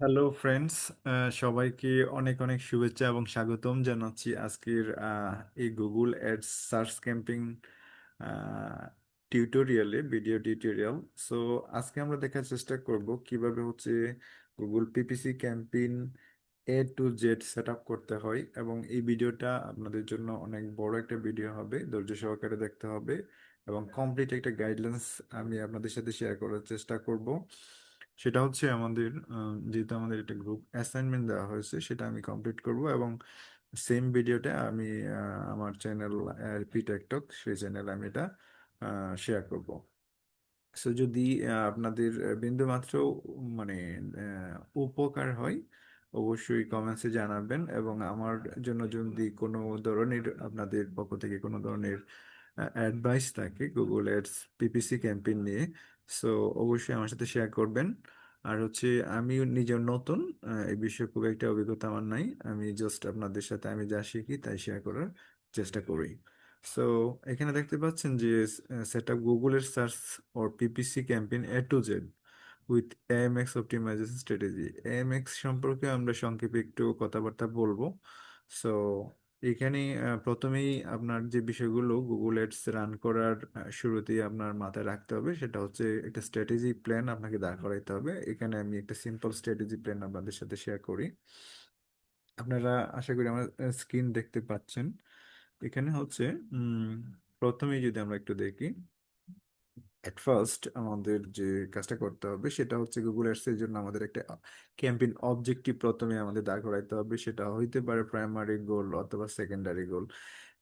Hello friends, সবাইকে অনেক অনেক শুভেচ্ছা এবং স্বাগতম জানাচ্ছি আজকের এই গুগল অ্যাডস সার্চ ক্যাম্পিং টিউটোরিয়ালে, ভিডিও টিউটোরিয়াল। সো আজকে আমরা দেখার চেষ্টা করব কিভাবে হচ্ছে Google PPC campaign A to Z set up করতে হয়, এবং এই ভিডিওটা আপনাদের জন্য অনেক বড় একটা ভিডিও হবে, ধৈর্য সহকারে দেখতে হবে এবং কমপ্লিট একটা গাইডলাইন্স আমি আপনাদের সাথে শেয়ার করার চেষ্টা করব। সেটা হচ্ছে আমাদের যেহেতু আমাদের একটা গ্রুপ অ্যাসাইনমেন্ট দেওয়া হয়েছে, সেটা আমি কমপ্লিট করব এবং সেম ভিডিওটা আমি আমার চ্যানেল পি টেকটক, সেই চ্যানেলে আমি এটা শেয়ার করব। সো যদি আপনাদের বিন্দুমাত্র মানে উপকার হয়, অবশ্যই কমেন্টসে জানাবেন, এবং আমার জন্য যদি কোনো ধরনের আপনাদের পক্ষ থেকে কোনো ধরনের অ্যাডভাইস থাকে গুগল অ্যাডস পিপিসি ক্যাম্পেইন নিয়ে, সো অবশ্যই আমার সাথে শেয়ার করবেন। আর হচ্ছে আমি নিজের নতুন, এই বিষয়ে খুব একটা অভিজ্ঞতা আমার নাই, আমি জাস্ট আপনাদের সাথে আমি যা শিখি তাই শেয়ার করার চেষ্টা করি। সো এখানে দেখতে পাচ্ছেন যে সেট আপ গুগলের search or PPC campaign A to Z with AMX optimisation strategy. AMX সম্পর্কে আমরা সংক্ষেপে একটু কথাবার্তা বলবো। সো এখানে প্রথমেই আপনার যে বিষয়গুলো গুগল অ্যাডস রান করার শুরুতেই আপনার মাথায় রাখতে হবে, সেটা হচ্ছে একটা স্ট্র্যাটেজি প্ল্যান আপনাকে দাঁড় করাইতে হবে। এখানে আমি একটা সিম্পল স্ট্র্যাটেজি প্ল্যান আপনাদের সাথে শেয়ার করি। আপনারা আশা করি আমার স্ক্রিন দেখতে পাচ্ছেন। এখানে হচ্ছে উম, প্রথমেই যদি আমরা একটু দেখি, এট ফার্স্ট আমাদের যে কাজটা করতে হবে সেটা হচ্ছে গুগল অ্যাডস এর জন্য আমাদের একটা ক্যাম্পেইন অবজেক্টিভ প্রথমে আমাদের দাঁড় করাইতে হবে। সেটা হইতে পারে প্রাইমারি গোল অথবা সেকেন্ডারি গোল।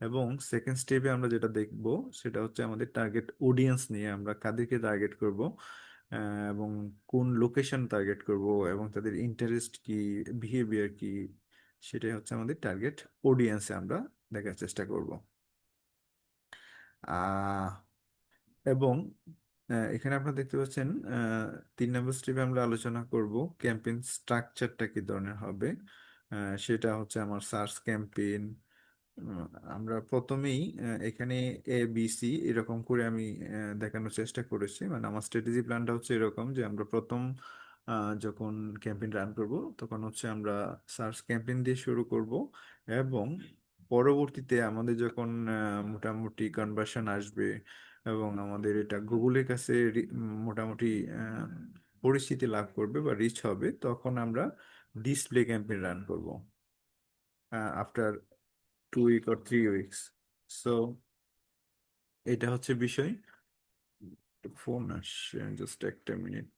এবং সেকেন্ড স্টেপে আমরা যেটা দেখব সেটা হচ্ছে আমাদের টার্গেট অডিয়েন্স নিয়ে, আমরা কাদেরকে টার্গেট করব এবং কোন লোকেশন টার্গেট করব এবং তাদের ইন্টারেস্ট কি, বিহেভিয়ার কি, সেটাই হচ্ছে আমাদের টার্গেট অডিয়েন্সে আমরা দেখার চেষ্টা করব। আহ এবং এখানে আপনারা দেখতে পাচ্ছেন 3 নম্বর স্টেপে আমরা আলোচনা করব ক্যাম্পেইন স্ট্রাকচারটা কি ধরনের হবে। সেটা হচ্ছে আমার সার্চ ক্যাম্পেইন। আমরা প্রথমেই এখানে ABC এরকম করে আমি দেখানোর চেষ্টা করেছি, মানে আমার স্ট্র্যাটেজি প্ল্যানটা হচ্ছে এরকম যে আমরা প্রথম যখন ক্যাম্পেইন রান করব তখন হচ্ছে আমরা সার্চ ক্যাম্পেইন দিয়ে শুরু করব, এবং পরবর্তীতে আমাদের যখন মোটামুটি কনভার্সন আসবে এবং আমাদের এটা গুগলের কাছে মোটামুটি পরিচিতি লাভ করবে বা রিচ হবে, তখন আমরা ডিসপ্লে ক্যাম্পেইন রান করব after 2 week or 3 weeks. So এটা হচ্ছে বিষয়। ফোন আসছে, জাস্ট একটা মিনিট।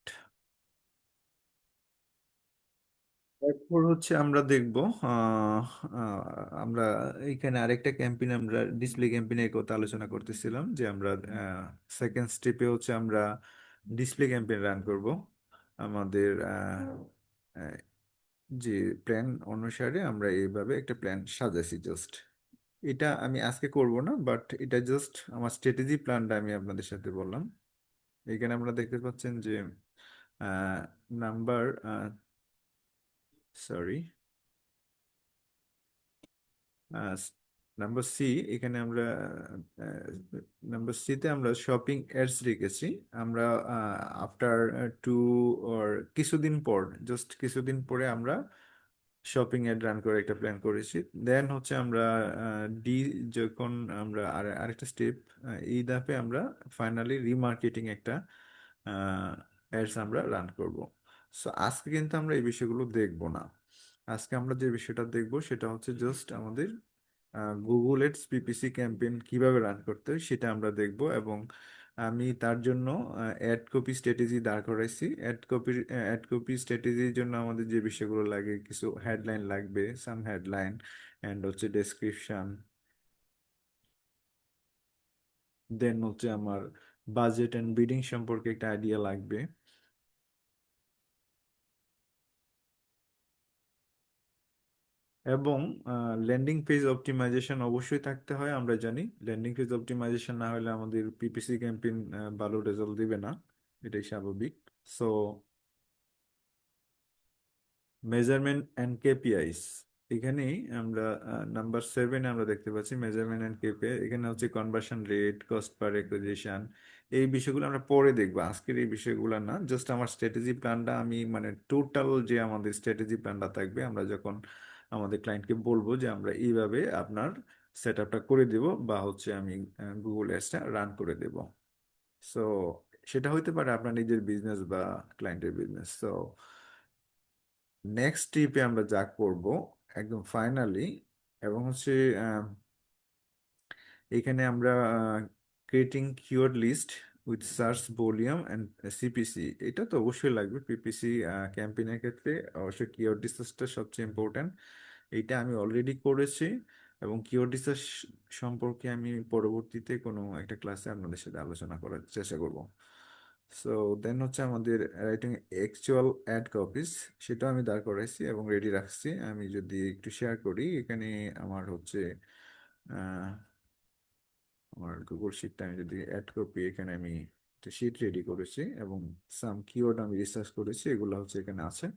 এরপর হচ্ছে আমরা দেখব আহ, আহ, আমরা এখানে আরেকটা ক্যাম্পেইন, আমরা ডিসপ্লে ক্যাম্পেইনের কথা আলোচনা করতেছিলাম যে আমরা সেকেন্ড স্টেপে হচ্ছে আমরা ডিসপ্লে ক্যাম্পেইন রান করব আমাদের আহ, যে প্ল্যান অনুসারে আমরা এইভাবে একটা প্ল্যান সাজাইছি। জাস্ট এটা আমি আজকে করব না, বাট এটা জাস্ট আমার স্ট্র্যাটেজি প্ল্যানটা আমি আপনাদের সাথে বললাম। এখানে আমরা দেখতে পাচ্ছেন যে নাম্বার, সরি, নাম্বার সি, এখানে আমরা নাম্বার সিতে আমরা শপিং অ্যাডস রেখেছি। আমরা আফটার টু অর কিছুদিন পর, জাস্ট কিছুদিন পরে আমরা শপিং অ্যাড রান করে একটা প্ল্যান করেছি। দেন হচ্ছে আমরা ডি, যখন আমরা আরেকটা স্টেপ, এই ধাপে আমরা ফাইনালি রিমার্কেটিং একটা অ্যাডস আমরা রান করব। সো আজকে কিন্তু আমরা এই বিষয়গুলো দেখব না। আজকে আমরা যে বিষয়টা দেখব সেটা হচ্ছে জাস্ট আমাদের গুগল এডস পিপিসি ক্যাম্পেইন কিভাবে রান করতে হয় সেটা আমরা দেখব। এবং আমি তার জন্য অ্যাড কপি স্ট্র্যাটেজি দাঁড় করাইছি। অ্যাড কপি স্ট্র্যাটেজির জন্য আমাদের যে বিষয়গুলো লাগে, কিছু হেডলাইন লাগবে, সাম হেডলাইন, অ্যান্ড হচ্ছে ডেসক্রিপশন, দেন হচ্ছে আমার বাজেট অ্যান্ড বিডিং সম্পর্কে একটা আইডিয়া লাগবে। এবং ল্যান্ডিং পেজ অপটিমাইজেশন অবশ্যই থাকতে হয়। আমরা জানি ল্যান্ডিং পেজ অপটিমাইজেশন না হলে আমাদের পিপিসি ক্যাম্পেইন ভালো রেজাল্ট দিবে না, এটাই স্বাভাবিক। সো মেজারমেন্ট অ্যান্ড কেপিআইস, এখানেই আমরা নাম্বার 7 আমরা দেখতে পাচ্ছি মেজারমেন্ট অ্যান্ড কেপে। এখানে হচ্ছে conversion rate, cost per acquisition, এই বিষয়গুলো আমরা পরে দেখবো, আজকের এই বিষয়গুলো না। জাস্ট আমার স্ট্র্যাটেজি প্ল্যানটা আমি মানে টোটাল যে আমাদের স্ট্র্যাটেজি প্ল্যানটা থাকবে, আমরা যখন আমাদের ক্লায়েন্টকে বলবো যে আমরা এইভাবে আপনার সেট আপটা করে দেব, বা হচ্ছে আমি গুগল অ্যাডসটা রান করে দেব। সো সেটা হইতে পারে আপনার নিজের বিজনেস বা ক্লায়েন্টের বিজনেস। সো নেক্সট ট্রিপে আমরা যা করব একদম ফাইনালি, এবং হচ্ছে এখানে আমরা creating keyword list with search volume and CPC, এটা তো অবশ্যই লাগবে পিপিসি ক্যাম্পেইনের ক্ষেত্রে। অবশ্যই কিওয়ার্ড রিসার্চটা সবচেয়ে ইম্পর্ট্যান্ট, এইটা আমি অলরেডি করেছি, এবং কিওয়ার্ড রিসার্চ সম্পর্কে আমি পরবর্তীতে কোনো একটা ক্লাসে আপনাদের সাথে আলোচনা করার চেষ্টা করব। সো দেন হচ্ছে আমাদের রাইটিং অ্যাকচুয়াল অ্যাড কপিস, সেটাও আমি দাঁড় করাইছি এবং রেডি রাখছি। আমি যদি একটু শেয়ার করি, এখানে আমার হচ্ছে আহ, আমার গুগল শিটটা আমি যদি অ্যাড কপি, এখানে আমি একটা শিট রেডি করেছি এবং সাম কিওয়ার্ড আমি রিসার্চ করেছি, এগুলো হচ্ছে এখানে আছে।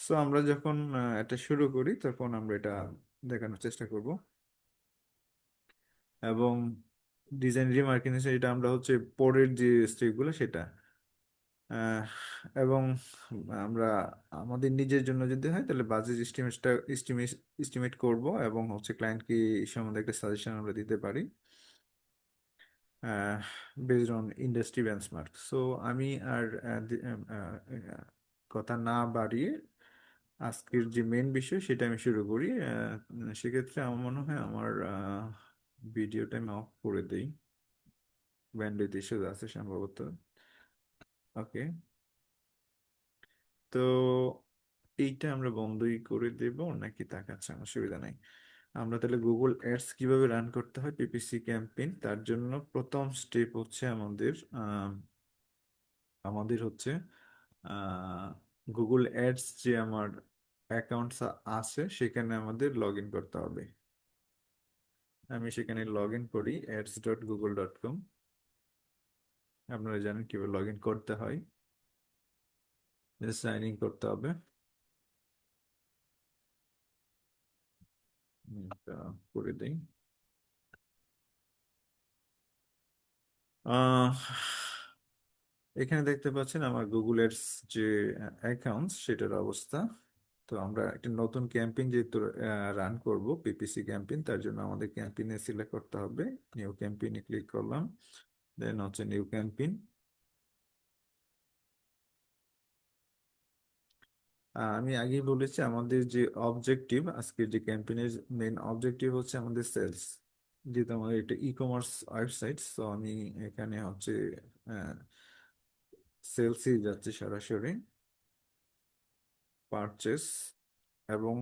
সো আমরা যখন এটা শুরু করি তখন আমরা এটা দেখানোর চেষ্টা করব। এবং ডিজাইন রিমার্কিং, এটা আমরা হচ্ছে পরের যে স্টেপগুলো সেটা আহ, এবং আমরা আমাদের নিজের জন্য যদি হয় তাহলে বাজেট এস্টিমেট করব, এবং হচ্ছে ক্লায়েন্টকে এই সম্বন্ধে একটা সাজেশন আমরা দিতে পারি based on industry benchmark. So আমি আর কথা না বাড়িয়ে আজকের যে মেন বিষয় সেটা আমি শুরু করি। সেক্ষেত্রে আমার মনে হয় আমার ভিডিওটা আমি অফ করে দিই, ব্যান্ডউইথ ইস্যু আছে সম্ভবত। ওকে, তো এইটা আমরা বন্ধই করে দেব নাকি তাকাচ্ছে, অসুবিধা নাই। আমরা তাহলে গুগল অ্যাডস কিভাবে রান করতে হয় পিপিসি ক্যাম্পেইন, তার জন্য প্রথম স্টেপ হচ্ছে আমাদের হচ্ছে গুগল অ্যাডস যে আমার অ্যাকাউন্টস আছে সেখানে আমাদের লগ ইন করতে হবে। আমি সেখানে লগ ইন করি ads.google.com। আপনারা জানেন কিভাবে লগ ইন করতে হয়, সাইন ইন করতে হবে। এটা করে দিই। আহ এখানে দেখতে পাচ্ছেন আমার গুগল এডস যে অ্যাকাউন্ট সেটার অবস্থা। তো আমরা একটা নতুন ক্যাম্পেইন যেহেতু রান করব পিপিসি ক্যাম্পেইন, তার জন্য আমাদের ক্যাম্পেইনে সিলেক্ট করতে হবে। নিউ ক্যাম্পেইনে ক্লিক করলাম, দেন হচ্ছে নিউ ক্যাম্পেইন। আমি আগেই বলেছি আমাদের যে অবজেক্টিভ, আজকের যে ক্যাম্পেইনের মেইন অবজেক্টিভ হচ্ছে আমাদের সেলস। যেহেতু আমাদের এটা ই কমার্স ওয়েবসাইট, তো আমি এখানে হচ্ছে সেলসই যাচ্ছে সরাসরি, পারচেস। এবং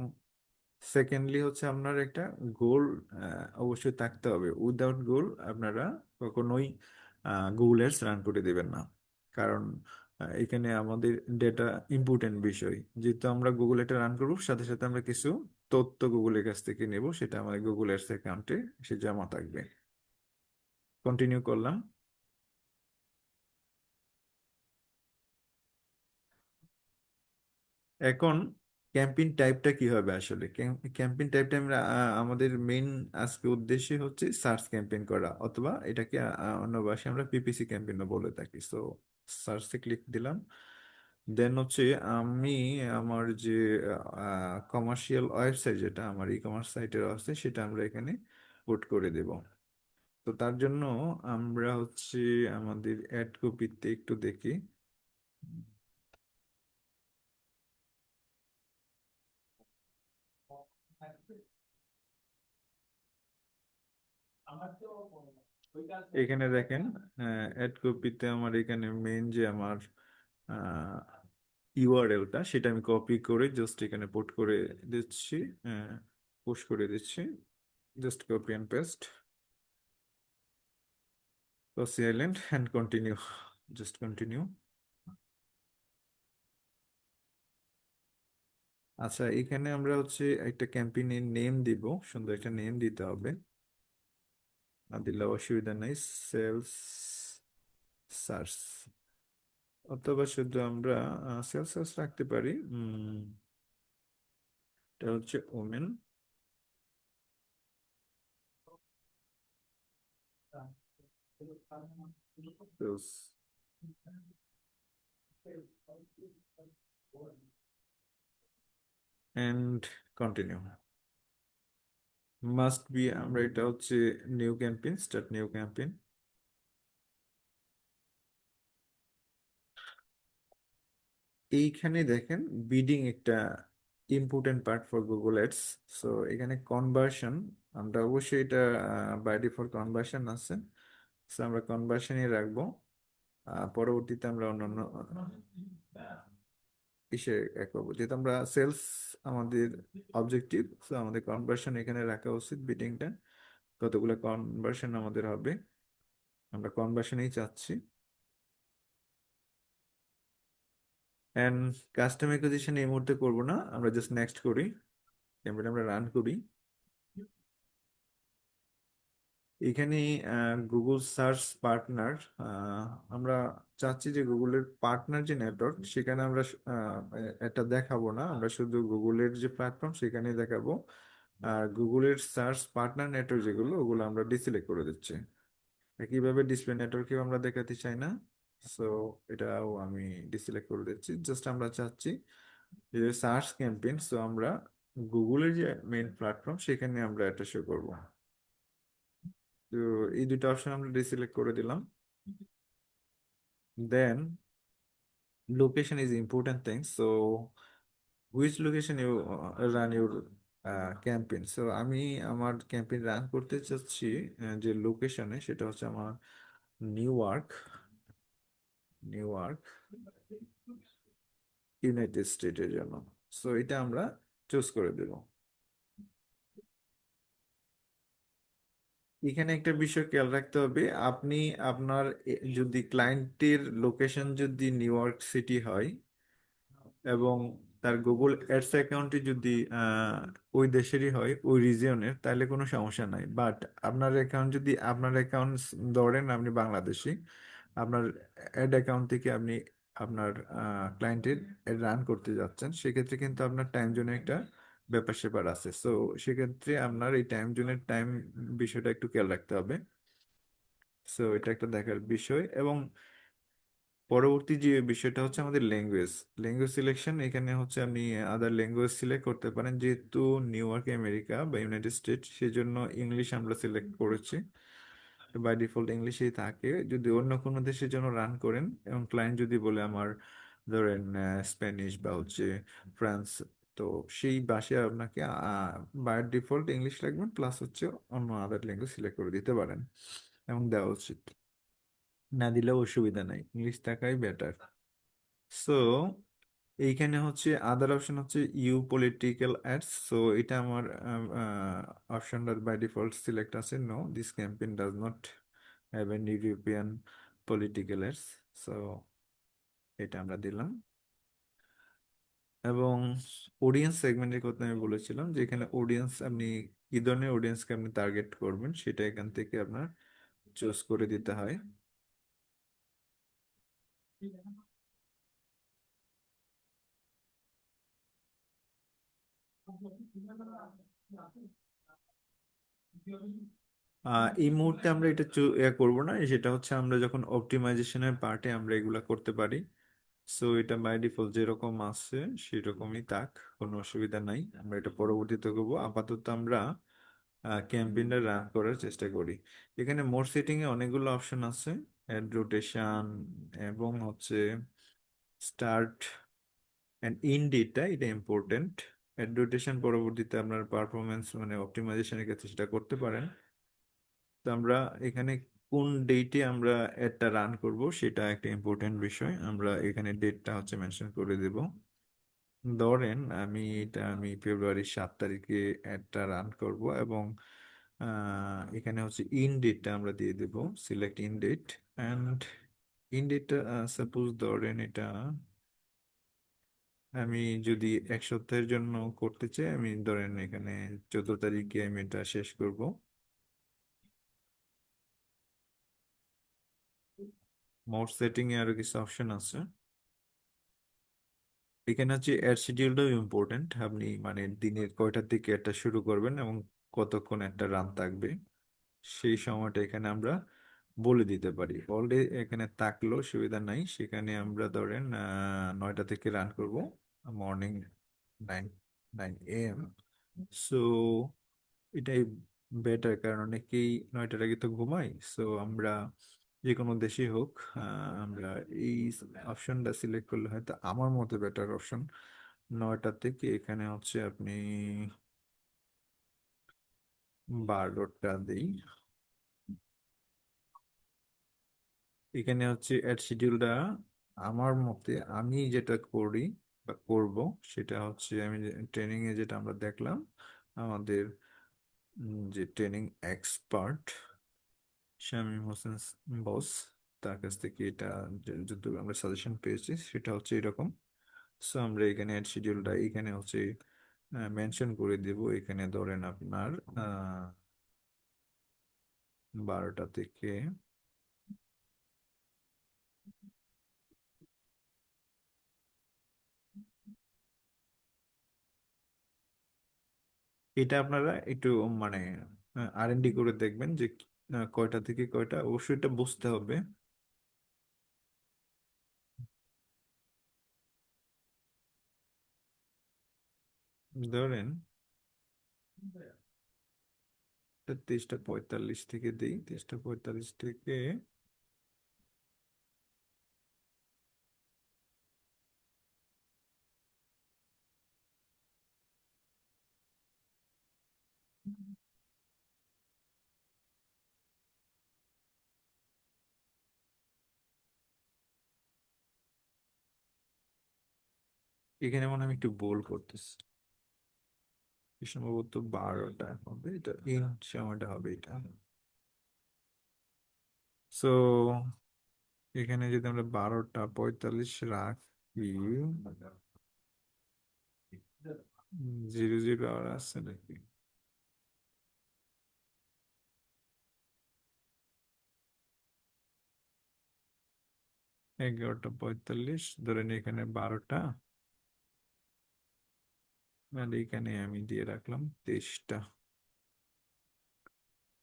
সেকেন্ডলি হচ্ছে আপনার একটা গোল অবশ্যই থাকতে হবে। উইদাউট গোল আপনারা কখনোই গুগল অ্যাডস রান করে দেবেন না, কারণ এখানে আমাদের ডেটা ইম্পর্টেন্ট বিষয়। যেহেতু আমরা গুগল এটা রান করবো, সাথে সাথে আমরা কিছু তথ্য গুগলের কাছ থেকে নেব, সেটা আমাদের গুগল অ্যাডস অ্যাকাউন্টে সে জমা থাকবে। কন্টিনিউ করলাম। এখন ক্যাম্পেইন টাইপটা কি হবে আসলে? ক্যাম্পেইন টাইপটা আমরা আমাদের মেইন আজকে উদ্দেশ্য হচ্ছে সার্চ ক্যাম্পেইন করা, অথবা এটাকে অন্য ভাষায় আমরা পিপিসি ক্যাম্পেইনও বলে থাকি। সো সার্চে ক্লিক দিলাম, দেন হচ্ছে আমি আমার যে কমার্শিয়াল ওয়েবসাইট, যেটা আমার ই কমার্স সাইটের আছে, সেটা আমরা এখানে পুট করে দেব। তো তার জন্য আমরা হচ্ছে আমাদের অ্যাড কপিতে একটু দেখি। এখানে দেখেন অ্যাড কপিতে আমার এখানে মেন যে আমার ইউআরএলটা, সেটা আমি কপি করে জাস্ট এখানে পুট করে দিচ্ছি, পুশ করে দিচ্ছি। Just copy and paste, silent and continue, just continue. আচ্ছা, এখানে আমরা হচ্ছে একটা ক্যাম্পেইনের নেম দিব, সুন্দর একটা নেম দিতে হবে। না দিলে অসুবিধা নেই, সেলস সার্চ, অথবা শুধু আমরা সেলস সার্চ রাখতে পারি। এটা হচ্ছে women. And continue. Must be, আমরা এটা হচ্ছে new campaign, start new campaign. এইখানে দেখেন বিডিং একটা important part for Google ads. So এখানে কনভার্সন, আমরা অবশ্যই এটা বাই ডিফল্ট কনভার্সন আছে, সো আমরা কনভার্সনই রাখবো। পরবর্তীতে আমরা অন্যান্য ইসে করবো, যেহেতু আমরা সেলস আমাদের অবজেক্টিভ, সো আমাদের কনভার্সন এখানে রাখা উচিত। বিডিংটা কতগুলো কনভার্সন আমাদের হবে, আমরা কনভার্সনই চাচ্ছি। এন্ড কাস্টম অ্যাকুইজিশন এই মুহূর্তে করবো না, আমরা জাস্ট নেক্সট করি। ক্যাম্পেইন আমরা রান করি। এখানে গুগল সার্চ পার্টনার, আমরা চাচ্ছি যে গুগলের পার্টনার যে নেটওয়ার্ক সেখানে আমরা এটা দেখাবো না, আমরা শুধু গুগলের যে প্ল্যাটফর্ম সেখানেই দেখাবো। আর গুগলের সার্চ পার্টনার নেটওয়ার্ক যেগুলো ওগুলো আমরা ডিসিলেক্ট করে দিচ্ছি। একইভাবে ডিসপ্লে নেটওয়ার্কেও আমরা দেখাতে চাই না, সো এটাও আমি ডিসিলেক্ট করে দিচ্ছি। জাস্ট আমরা চাচ্ছি যে সার্চ ক্যাম্পেইন, সো আমরা গুগলের যে মেইন প্ল্যাটফর্ম সেখানে আমরা এটা শো করবো। তো এই দুটো অপশন আমরা ডিসিলেক্ট করে দিলাম। Then location is important thing, so which location you run your campaign. সো আমি আমার ক্যাম্পেইন রান করতে চাচ্ছি যে লোকেশনে, সেটা হচ্ছে আমার new York, new York, United স্টেটের জন্য। সো এটা আমরা চুজ করে দেব। এখানে একটা বিষয় খেয়াল রাখতে হবে, আপনি আপনার যদি ক্লায়েন্টের লোকেশন যদি নিউ ইয়র্ক সিটি হয় এবং তার গুগল অ্যাডস অ্যাকাউন্টে যদি ওই দেশেরই হয়, ওই রিজিয়নের, তাহলে কোনো সমস্যা নাই। বাট আপনার অ্যাকাউন্ট যদি, আপনার অ্যাকাউন্ট ধরেন আপনি বাংলাদেশি, আপনার অ্যাড অ্যাকাউন্ট থেকে আপনি আপনার ক্লায়েন্টের রান করতে যাচ্ছেন, সেক্ষেত্রে কিন্তু আপনার টাইম জোনে একটা ব্যাপার স্যাপার আছে। সো সেক্ষেত্রে আপনার এই টাইম জোনের টাইম বিষয়টা একটু খেয়াল রাখতে হবে। সো এটা একটা দেখার বিষয়। এবং পরবর্তী যে বিষয়টা হচ্ছে আমাদের ল্যাঙ্গুয়েজ, ল্যাঙ্গুয়েজ সিলেকশন। এখানে হচ্ছে আপনি আদার ল্যাঙ্গুয়েজ সিলেক্ট করতে পারেন, যেহেতু নিউ ইয়র্ক আমেরিকা বা ইউনাইটেড স্টেট, সেজন্য ইংলিশ আমরা সিলেক্ট করেছি। বাই ডিফল্ট ইংলিশেই থাকে। যদি অন্য কোনো দেশের জন্য রান করেন এবং ক্লায়েন্ট যদি বলে আমার ধরেন স্প্যানিশ বা হচ্ছে ফ্রান্স, তো সেই ভাষায় আপনাকে বাই ডিফল্ট ইংলিশ লাগবে, প্লাস হচ্ছে অন্য আদার ল্যাঙ্গুয়েজ সিলেক্ট করে দিতে পারেন এবং দেওয়া উচিত। না দিলেও অসুবিধা নাই, ইংলিশ থাকাই বেটার। সো এইখানে হচ্ছে আদার অপশন হচ্ছে ইউ পলিটিক্যাল অ্যাডস। সো এটা আমার অপশনটা বাই ডিফল্ট সিলেক্ট আছে, no this campaign does not have an European political ads. So এটা আমরা দিলাম। এবং অডিয়েন্স সেগমেন্টের কথা আমি বলেছিলাম, যে এখানে অডিয়েন্স আপনি কি ধরনের অডিয়েন্সকে আপনি টার্গেট করবেন সেটা এখান থেকে আপনার চুজ করে দিতে হয়। এই মুহূর্তে আমরা এটা করব না, সেটা হচ্ছে আমরা যখন অপটিমাইজেশনের পার্টে আমরা এগুলা করতে পারি। সো এটা বাই ডিফল্ট যেরকম আছে সেরকমই থাক, কোনো অসুবিধা নাই। আমরা এটা পরবর্তীতে করবো, আপাতত আমরা ক্যাম্পেইনটা রান করার চেষ্টা করি। এখানে মোর সেটিং এ অনেকগুলো অপশন আছে, অ্যাড রোটেশন এবং হচ্ছে স্টার্ট অ্যান্ড ইন ডেটা, এটা ইম্পর্টেন্ট। অ্যাড রোটেশন পরবর্তীতে আপনার পারফরমেন্স মানে অপটিমাইজেশনের ক্ষেত্রে সেটা করতে পারেন। তো আমরা এখানে কোন ডেটে আমরা অ্যাডটা রান করব সেটা একটা ইম্পর্টেন্ট বিষয়, আমরা এখানে ডেটটা হচ্ছে মেনশন করে দেব। ধরেন আমি ফেব্রুয়ারি 7 তারিখে অ্যাডটা রান করব এবং এখানে হচ্ছে ইন ডেটটা আমরা দিয়ে দেব, select end date. And end ডেটটা সাপোজ ধরেন এটা আমি যদি 1 সপ্তাহের জন্য করতে চাই, আমি ধরেন এখানে 14 তারিখে আমি এটা শেষ করব। মোড সেটিং এ আরো কিছু অপশন আছে, এখানে হচ্ছে এর শিডিউলটাও ইম্পর্টেন্ট। আপনি মানে দিনের কয়টার দিকে এটা শুরু করবেন এবং কতক্ষণ একটা রান থাকবে সেই সময়টা এখানে আমরা বলে দিতে পারি। অলরেডি এখানে থাকলো সুবিধা নাই, সেখানে আমরা ধরেন 9টা থেকে রান করব, মর্নিং 9 9 AM। সো এটাই বেটার, কারণ অনেকেই 9টার আগে তো ঘুমাই। সো আমরা যে কোনো দেশেই হোক, আমরা এই অপশনটা সিলেক্ট করলে হয়তো আমার মতে বেটার অপশন। 9টা থেকে এখানে হচ্ছে আপনি 12টা দিই। এখানে হচ্ছে অ্যাড শিডিউলটা আমার মতে আমি যেটা করি বা করব সেটা হচ্ছে, আমি ট্রেনিং এ যেটা আমরা দেখলাম আমাদের যে ট্রেনিং এক্সপার্ট শামীম হোসেন বস, তার কাছ থেকে এটা যত আমরা সাজেশন পেয়েছি সেটা হচ্ছে এরকম। সো আমরা এখানে অ্যাড শিডিউলটা এখানে হচ্ছে মেনশন করে দেব। এখানে ধরেন আপনার 12টা থেকে এটা আপনারা একটু মানে R&D করে দেখবেন যে কয়টা থেকে কয়টা, অবশ্যই এটা বুঝতে হবে। ধরেন 23টা 45 থেকে দিই, 23টা 45 থেকে এখানে মনে হয় আমি একটু ভুল করতেছি, সম্ভবত 12টা হবে, এটা ইন সময়টা হবে এটা। সো এখানে যদি আমরা 12টা 45 রাখি, 00 আওয়ার আছে নাকি? 11টা 45 ধরেন, এখানে 12টা, আর এখানে আমি দিয়ে রাখলাম 23টা।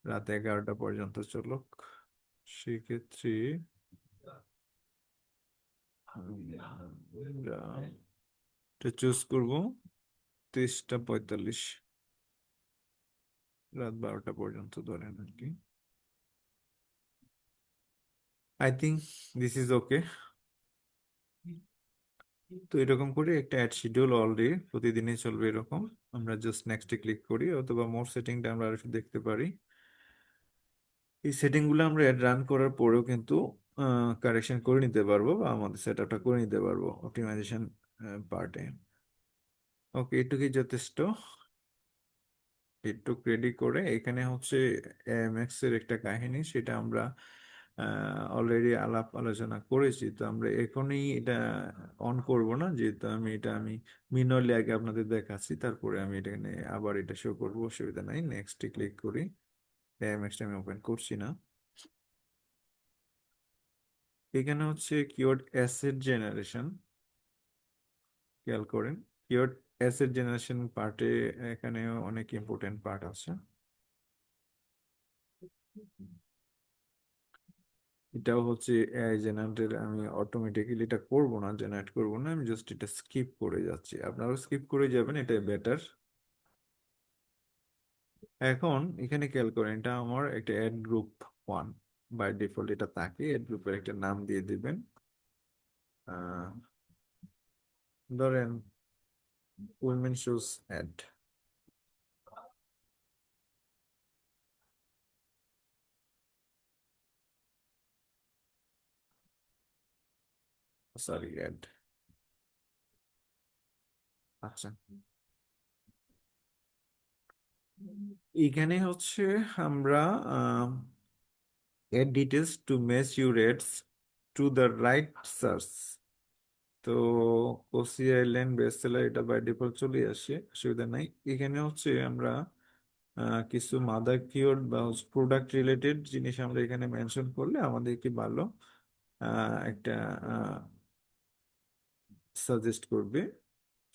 রাত 11টা পর্যন্ত চলুক। সেক্ষেত্রে আমরা এটা চুজ করবো 23টা 45, রাত 12টা পর্যন্ত ধরেন আর কি। I think this is okay. তো এরকম করে একটা অ্যাড শিডিউল অলরেডি প্রতিদিনই চলবে এরকম। আমরা জাস্ট নেক্সটে ক্লিক করি, অথবা মোর সেটিংটা আমরা আরো দেখতে পারি। এই সেটিং গুলো আমরা রান করার পরেও কিন্তু কারেকশন করে নিতে পারবো, বা আমাদের সেট আপটা করে নিতে পারবো অপটিমাইজেশন পার্টে। ওকে, এটুকুই যথেষ্ট। একটু রেডি করে এখানে হচ্ছে এমএক্স এর একটা কাহিনী, সেটা আমরা অলরেডি আলাপ আলোচনা করেছি। তো আমরা এখনই এটা অন করব না, যেহেতু আমি মিনুয়ালি আগে আপনাদের দেখাচ্ছি, তারপরে আমি এটা আবার এটা শো করবো, অসুবিধা নাই। নেক্সট ক্লিক করি। এমএক্স আমি ওপেন করছি না। এখানে হচ্ছে কিওয়ার্ড অ্যাসেট জেনারেশন, খেয়াল করেন। কিওয়ার্ড অ্যাসেট জেনারেশন পার্টে এখানে অনেক ইম্পর্টেন্ট পার্ট আছে। এটাও হচ্ছে এআই জেনারেটেড, আমি অটোমেটিক্যালি এটা করব না, জেনারেট করব না, আমি জাস্ট এটা স্কিপ করে যাচ্ছি। আপনারাও স্কিপ করে যাবেন, এটাই বেটার। এখন এখানে খেয়াল করেন, এটা আমার একটা অ্যাড গ্রুপ 1, বাই ডিফল্ট এটা থাকে। অ্যাড গ্রুপের একটা নাম দিয়ে দিবেন, আহ, ধরেন women shoes ad, sorry ad. আচ্ছা, এখানে হচ্ছে আমরা add details to match your ads to the right search। তো কোসি আইল্যান্ড বেস্ট সেলার এটা বাই ডিফল্ট চলে আসে, অসুবিধা নাই। এখানে হচ্ছে আমরা কিছু মাদার কিওয়ার্ড বা প্রোডাক্ট রিলেটেড জিনিস আমরা এখানে মেনশন করলে আমাদেরকে ভালো একটা সাজেস্ট করবে।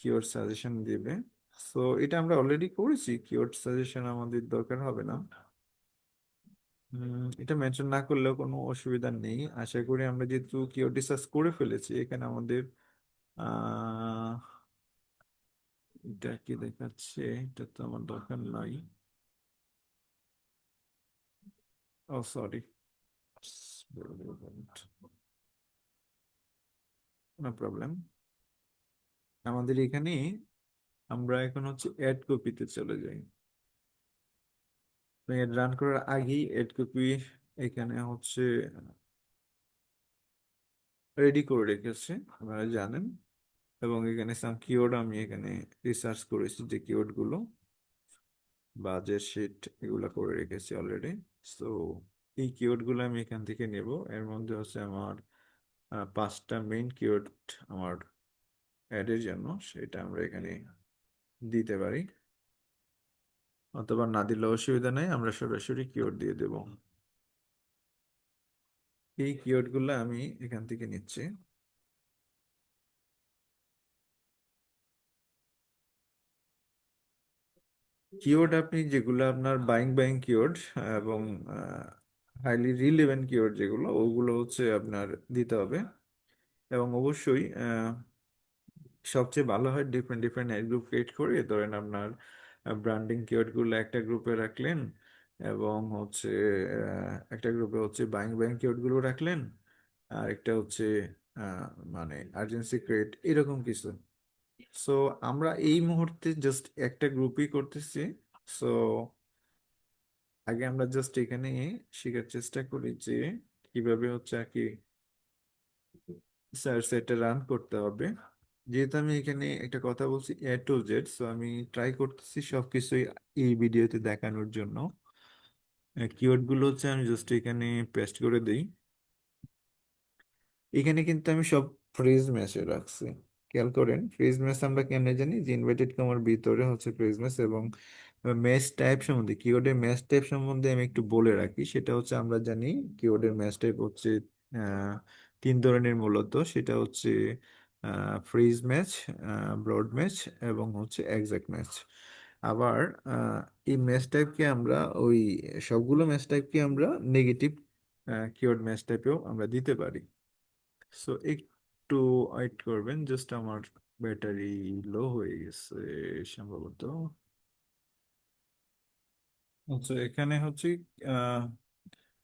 কিওয়ার্ড সাজেশন দিবে। সো এটা আমরা অলরেডি করেছি, কিওয়ার্ড সাজেশন আমাদের দরকার হবে না। এটা মেনশন না করলেও কোনো অসুবিধা নেই, আশা করি। আমরা যেহেতু কিওয়ার্ড রিসার্চ করে ফেলেছি, এখানে আমাদের আহ এটা কি দেখাচ্ছে, এটা তো আমার দরকার নাই। ও সরি, নো প্রবলেম। আমাদের এখানে আমরা এখন হচ্ছে অ্যাড কপিতে চলে যাই। অ্যাড রান করার আগেই অ্যাড কপি এখানে হচ্ছে রেডি করে রেখেছে, আপনারা জানেন। এবং এখানে সাম কিওয়ার্ড আমি এখানে রিসার্চ করেছি, যে কিওয়ার্ড গুলো, বাজেট শিট এগুলো করে রেখেছি অলরেডি। সো এই কিওয়ার্ড গুলো আমি এখান থেকে নেব। এর মধ্যে হচ্ছে আমার 5টা মেইন কিওয়ার্ড আমার অ্যাডের জন্য, সেটা আমরা এখানে দিতে পারি, অথবা না দিলে অসুবিধা নেই, আমরা সরাসরি কিওয়ার্ড দিয়ে দেব। এই কিওয়ার্ড গুলো আমি এখান থেকে নিচ্ছি। কিওয়ার্ড আপনি যেগুলো আপনার বাইং বাইং কিওয়ার্ড এবং হাইলি রিলেভেন্ট কিওয়ার্ড যেগুলো, ওগুলো হচ্ছে আপনার দিতে হবে। এবং অবশ্যই সবচেয়ে ভালো হয় different different ad group create করে, ধরেন আপনার ব্র্যান্ডিং কিওয়ার্ড গুলো একটা গ্রুপে রাখলেন, এবং হচ্ছে একটা গ্রুপে হচ্ছে বাইং বাইং কিওয়ার্ড গুলো রাখলেন, আর একটা হচ্ছে আহ, মানে আর্জেন্সি ক্রিয়েট, এরকম কিছু। সো আমরা এই মুহূর্তে জাস্ট একটা গ্রুপই করতেছি। সো আগে আমরা জাস্ট এখানে শেখার চেষ্টা করি যে কিভাবে হচ্ছে আর কি সার্চ এটা রান করতে হবে। যেহেতু আমি এখানে একটা কথা বলছি A to Z, সো আমি ট্রাই করতেছি সবকিছুই এই ভিডিওতে দেখানোর জন্য। কিওয়ার্ড গুলো হচ্ছে আমি জাস্ট এখানে পেস্ট করে দিই। এখানে কিন্তু আমি সব ফ্রেজ ম্যাচে রাখছি, খেয়াল করেন। ফ্রেজ ম্যাচ আমরা কেমনে জানি, যে ইনভার্টেড কমার ভিতরে হচ্ছে ফ্রেজ ম্যাচ। এবং ম্যাচ টাইপ সম্বন্ধে, কিওয়ার্ডের ম্যাচ টাইপ সম্বন্ধে আমি একটু বলে রাখি। সেটা হচ্ছে আমরা জানি কিওয়ার্ডের ম্যাচ টাইপ হচ্ছে আহ, 3 ধরনের মূলত। সেটা হচ্ছে ফ্রিজ ম্যাচ, ব্রড ম্যাচ, এবং হচ্ছে এক্সাক্ট ম্যাচ। আবার এই ম্যাচ টাইপকে আমরা ওই সবগুলো ম্যাচ টাইপকে আমরা নেগেটিভ কিওয়ার্ড ম্যাচ টাইপেও আমরা দিতে পারি। সো একটু ওয়েট করবেন, জাস্ট আমার ব্যাটারি লো হয়ে গেছে সম্ভবত। আচ্ছা, এখানে হচ্ছে আহ,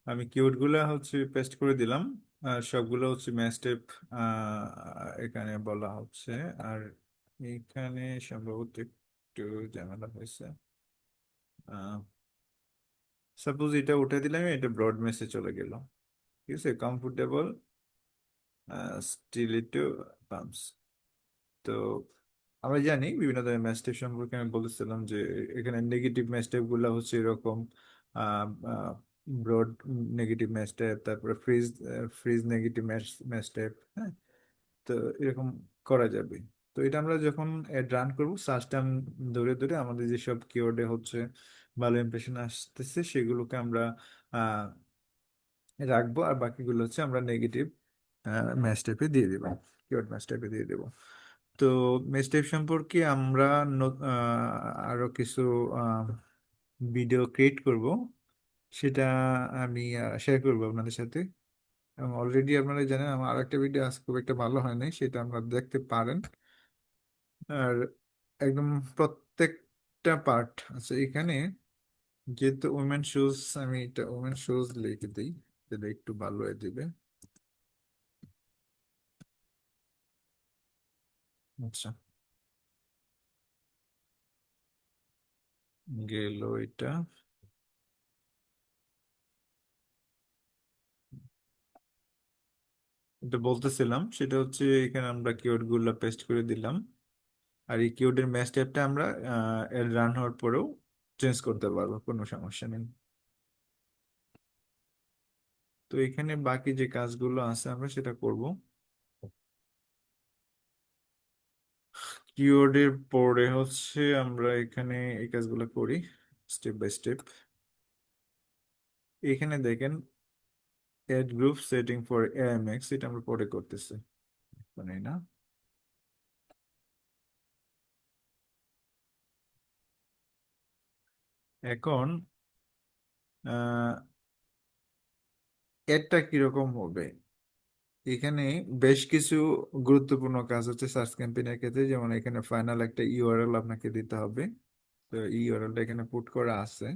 আমি কিওয়ার্ড গুলা হচ্ছে পেস্ট করে দিলাম, আর সবগুলো হচ্ছে ম্যাচ টাইপ এখানে বলা হচ্ছে। আর এখানে সম্ভবত একটু ঝামেলা হয়েছে। সাপোজ এটা উঠে দিলাম, এটা ব্রড মেসে চলে গেল। ঠিক আছে, কমফোর্টেবল স্টিল টু পাম্পস। তো আমরা জানি বিভিন্ন ধরনের ম্যাচ টাইপ সম্পর্কে আমি বলেছিলাম, যে এখানে নেগেটিভ ম্যাচ টাইপ গুলা হচ্ছে এরকম ব্রড নেগেটিভ ম্যাচ টাইপ, তারপরে fridge fridge negative match match type. হ্যাঁ, তো এরকম করা যাবে। তো এটা আমরা যখন অ্যাড রান করবো, সার্চ টার্ম ধরে ধরে আমাদের যেসব কিওয়ার্ডে হচ্ছে ভালো ইমপ্রেশন আসতেছে, সেগুলোকে আমরা আহ, রাখবো, আর বাকিগুলো হচ্ছে আমরা নেগেটিভ ম্যাচ টাইপে দিয়ে দেবো, কিওয়ার্ড ম্যাচ টাইপে দিয়ে দেবো। তো ম্যাচ টাইপ সম্পর্কে আমরা আরো কিছু ভিডিও ক্রিয়েট করব, সেটা আমি শেয়ার করবো আপনাদের সাথে। এবং অলরেডি আপনারা জানেন আমার আরেকটা ভিডিও আজ খুব একটা ভালো হয় নাই, সেটা আপনারা দেখতে পারেন। আর একদম প্রত্যেকটা পার্ট আছে এখানে। যেহেতু উমেন শুজ, আমি এটা উমেন শুজ লিখে দিই, তাহলে একটু ভালো হয়ে দিবে। আচ্ছা, গেল এটা। এটা বলতেছিলাম, সেটা হচ্ছে এখানে আমরা কিওয়ার্ড গুলো পেস্ট করে দিলাম। আর এই কিওয়ার্ডের ম্যাচ টাইপটা আমরা এর রান হওয়ার পরেও চেঞ্জ করতে পারবো, কোনো সমস্যা নেই। তো এখানে বাকি যে কাজগুলো আছে আমরা সেটা করব। কিওয়ার্ডের পরে হচ্ছে আমরা এখানে এই কাজগুলো করি স্টেপ বাই স্টেপ। এখানে দেখেন ad group setting for AMX, এটা আমরা পরে করতেছি, মানে না। এখন এডটা কিরকম হবে? এখানে বেশ কিছু গুরুত্বপূর্ণ কাজ হচ্ছে সার্চ ক্যাম্পেইনের ক্ষেত্রে, যেমন এখানে ফাইনাল একটা ইউআরএল আপনাকে দিতে হবে। তো ইউআরএলটা এখানে পুট করা আছে,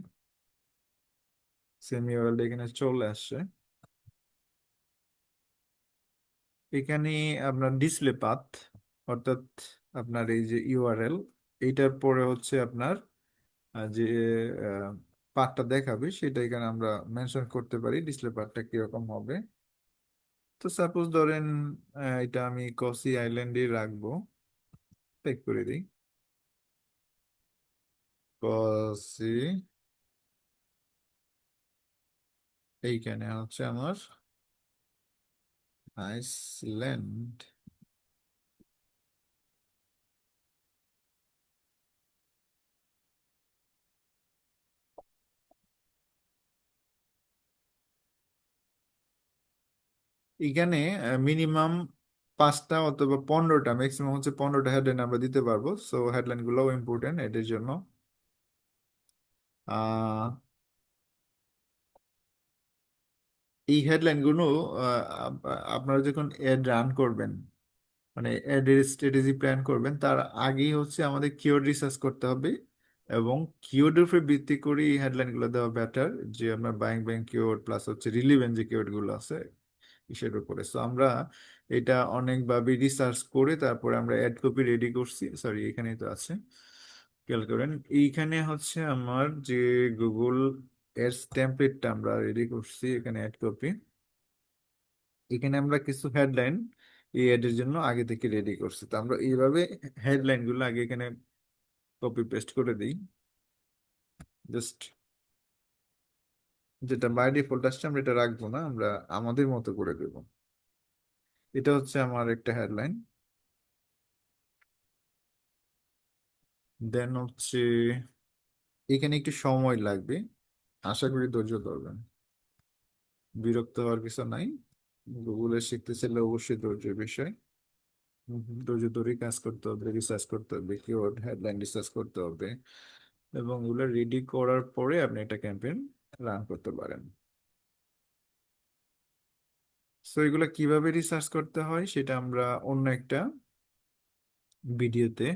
সেম ইউআরএলটা এখানে চলে আসছে। এখানে আপনার ডিসপ্লে পাথ, অর্থাৎ আপনার এই যে ইউআরএল, এইটার পরে হচ্ছে আপনার যে পাথটা দেখাবে সেটা এখানে আমরা মেনশন করতে পারি ডিসপ্লে পাথটা কিরকম হবে। তো সাপোজ ধরেন এটা আমি কসি আইল্যান্ডে রাখবো, চেক করে দিই। কসি, এইখানে হচ্ছে আমার আইসল্যান্ড। এখানে মিনিমাম 5টা অথবা 15টা, ম্যাক্সিমাম হচ্ছে 15টা হেডলাইন আমরা দিতে পারবো। সো হেডলাইন গুলোও ইম্পর্টেন্ট এদের জন্য। আহ এই হেডলাইন গুলো আপনারা যখন এড রান করবেন, মানে এডের স্ট্র্যাটেজি প্ল্যান করবেন, তার আগেই হচ্ছে আমাদের কিওয়ার্ড রিসার্চ করতে হবে। এবং কিওয়ার্ডের উপর ভিত্তি করে এই হেডলাইন গুলো দেওয়া বেটার, যে আপনার বাইং বাইং কিওয়ার্ড প্লাস হচ্ছে রিলিভেন্ট যে কিওয়ার্ড গুলো আছে হিসেবে করে। সো আমরা এটা অনেকভাবে রিসার্চ করে তারপরে আমরা অ্যাড কপি রেডি করছি। সরি, এখানেই তো আছে, খেয়াল করেন। এইখানে হচ্ছে আমার যে গুগল এডস টেমপ্লেটটা আমরা রেডি করছি, এখানে অ্যাড কপি। এখানে আমরা কিছু হেডলাইন এই অ্যাড এর জন্য আগে থেকে রেডি করছি। তো আমরা এইভাবে হেডলাইন গুলো আগে এখানে কপি পেস্ট করে দিই। জাস্ট যেটা বাই ডিফল্ট আসছে আমরা এটা রাখবো না, আমরা আমাদের মতো করে দেবো। এটা হচ্ছে আমার একটা হেডলাইন। দেন হচ্ছে এখানে একটু সময় লাগবে, আশা করি ধৈর্য ধরবেন। বিরক্ত হওয়ার কিছু নাই, গুগলে শিখতে চাইলে অবশ্যই ধৈর্যের বিষয়। ধৈর্য ধরেই কাজ করতে হবে, রিসার্চ করতে হবে, কিওয়ার্ড হেডলাইন রিসার্চ করতে হবে, এবং ওগুলো রেডি করার পরে আপনি একটা ক্যাম্পেইন রান করতে পারেন। সো এগুলো কিভাবে রিসার্চ করতে হয় সেটা আমরা অন্য একটা ভিডিওতে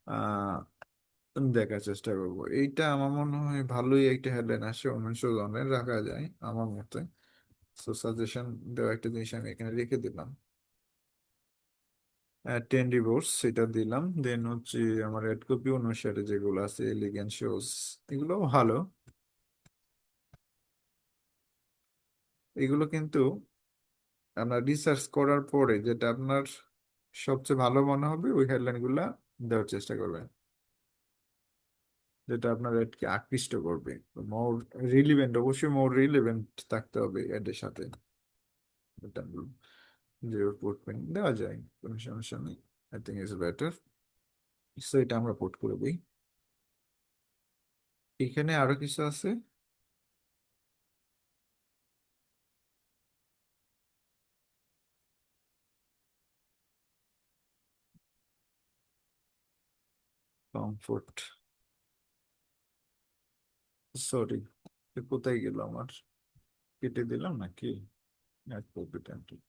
আহ দেখার চেষ্টা করব। এইটা আমার মনে হয় ভালোই একটা হেডলাইন আসে, অনুশীলনের রাখা যায় আমার মতে। সো সাজেশন দেওয়া একটা জিনিস আমি এখানে রেখে দিলাম। 10 ডিভোর্স সেটা দিলাম। দেন হচ্ছে আমার এড কপি অনুসারে যেগুলো আছে, এলিগেন্ট শোজ, এগুলো ভালো। এগুলো কিন্তু আপনার রিসার্চ করার পরে যেটা আপনার সবচেয়ে ভালো মনে হবে ওই হেডলাইন গুলা দেওয়ার চেষ্টা করবেন, যেটা আপনার এডকে আকৃষ্ট করবে। মোর রিলিভেন্ট, অবশ্যই মোর রিলিভেন্ট থাকতে হবে এডের সাথে। এটা যে পোর্টমেন্ট দেওয়া যায়, কোনো সমস্যা নেই। I think is better. So এটা আমরা পোর্ট করে দিই। এখানে আরো কিছু আছে। কমফোর্ট, সরি, কোথায় গেল আমার? কেটে দিলাম নাকি? এক কপি টেমপ্লেট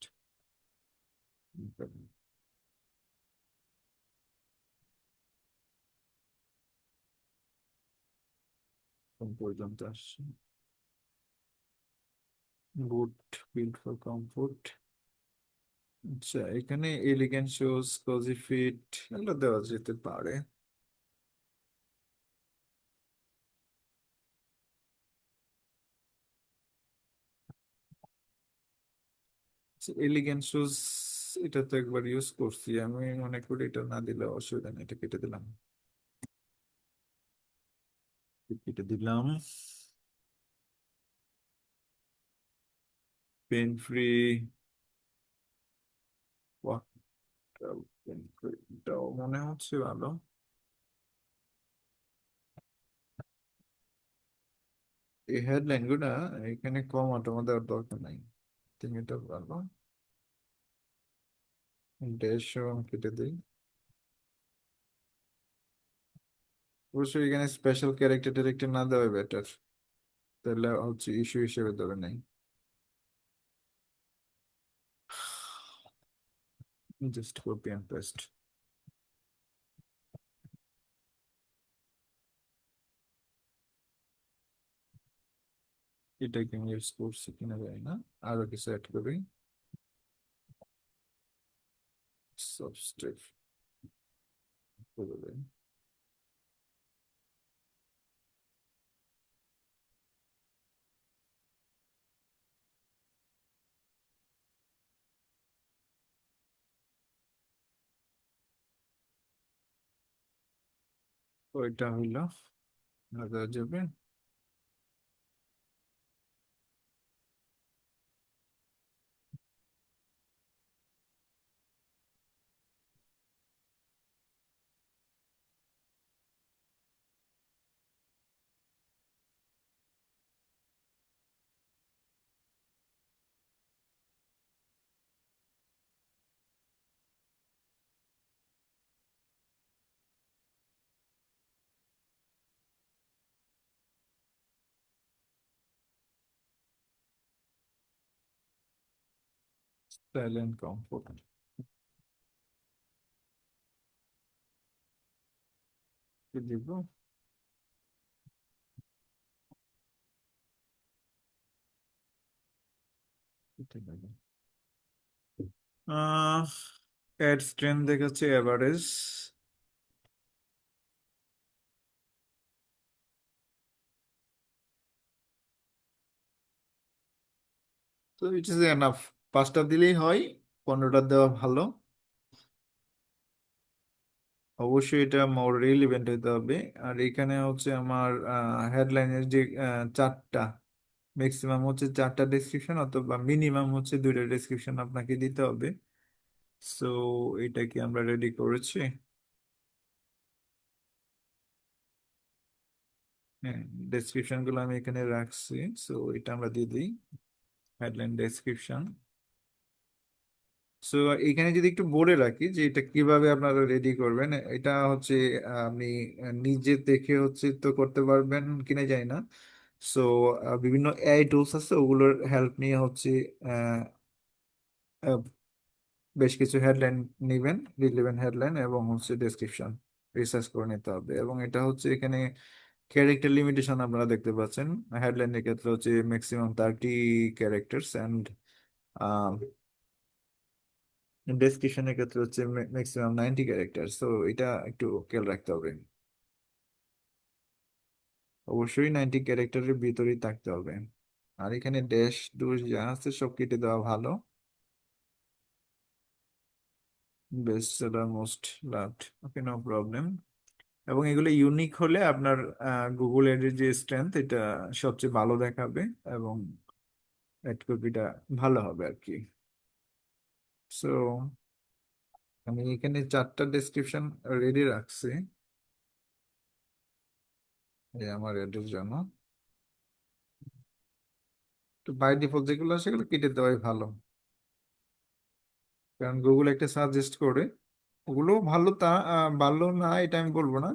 কোন পর্যন্ত আসছে? বুট, বিল্ড ফর কমফোর্ট। আচ্ছা, এখানে এলিগেন্ট শুজ, কোজি ফিট, এগুলো দেওয়া যেতে পারে। এলিগেন্ট শুজ, এটা তো একবার ইউজ করছি, আমি মনে করি এটা না দিলে অসুবিধা নেই, এটা কেটে দিলাম। কেটে দিলাম। পেন ফ্রি, পেন ফ্রি, এটাও মনে হচ্ছে ভালো। এই হেডলাইন গুলা এখানে কম অটোমা দেওয়ার দরকার নাই, তুমি এটা ভালো। ড্যাশ কেটে দিই। অবশ্যই এখানে স্পেশাল ক্যারেক্টার ট্যারেক্টার না দেওয়া বেটার, তাহলে হচ্ছে ইস্যু হিসেবে ধরে নেই। Just copy and paste. এটাকে আমি ইউজ করছি কিনা জানি না, আরো কিছু অ্যাড করি। সাবস্ট্রেট করবে। ওইটা হইলো, আদা যাবে। সাইলেন্ট কমফোর্ট দিব। এটা দেবো। এড স্ট্রেন দেখাচ্ছে এভারেজ। তো ইট ইজ এনাফ, 5টা দিলেই হয়, 15টা দেওয়া ভালো। অবশ্যই এটা মোর রিলিভেন্ট হতে হবে। আর এখানে হচ্ছে আমার হেডলাইনের যে 4টা, ম্যাক্সিমাম হচ্ছে 4টা ডেসক্রিপশন অথবা মিনিমাম হচ্ছে 2টা ডেসক্রিপশন আপনাকে দিতে হবে। সো এটা কি আমরা রেডি করেছি? হ্যাঁ, ডেসক্রিপশন গুলো আমি এখানে রাখছি। সো এটা আমরা দিয়ে দিই, হেডলাইন ডেসক্রিপশন। সো এখানে যদি একটু বলে রাখি যে এটা কিভাবে আপনারা রেডি করবেন, এটা হচ্ছে আপনি নিজে দেখে হচ্ছে তো করতে পারবেন কিনা জানি না। সো বিভিন্ন এআই টুলস আছে, ওগুলোর হেল্প নিয়ে হচ্ছে আহ, আহ, বেশ কিছু হেডলাইন নেবেন, রিলেভেন্ট হেডলাইন এবং হচ্ছে ডেসক্রিপশন রিসার্চ করে নিতে হবে। এবং এটা হচ্ছে এখানে ক্যারেক্টার লিমিটেশন আপনারা দেখতে পাচ্ছেন। হেডলাইনের ক্ষেত্রে হচ্ছে ম্যাক্সিমাম 30 ক্যারেক্টার্স অ্যান্ড ডেসক্রিপশনের ক্ষেত্রে হচ্ছে ম্যাক্সিমাম 90 ক্যারেক্টার। তো এটা একটু খেয়াল রাখতে হবে। অবশ্যই 90 ক্যারেক্টারের ভিতরেই থাকতে হবে। আর এখানে ড্যাশ ডুশ যা আছে সব কেটে দেওয়া ভালো। বেস্ট সেলার, মোস্ট লাভড, ওকে, নো প্রবলেম। এবং এগুলো ইউনিক হলে আপনার গুগল এর যে স্ট্রেংথ এটা সবচেয়ে ভালো দেখাবে এবং এড কপিটা ভালো হবে আর কি। সো আমি এখানে 4টা ডেসক্রিপশন রেডি রাখছি এই আমার এডের জন্য। তো বাই ডিফল্ট যেগুলো আছে সেগুলো কেটে দেওয়াই ভালো, কারণ গুগল একটা সাজেস্ট করে। ওগুলো ভালো, তা ভালো না এটা আমি বলবো না।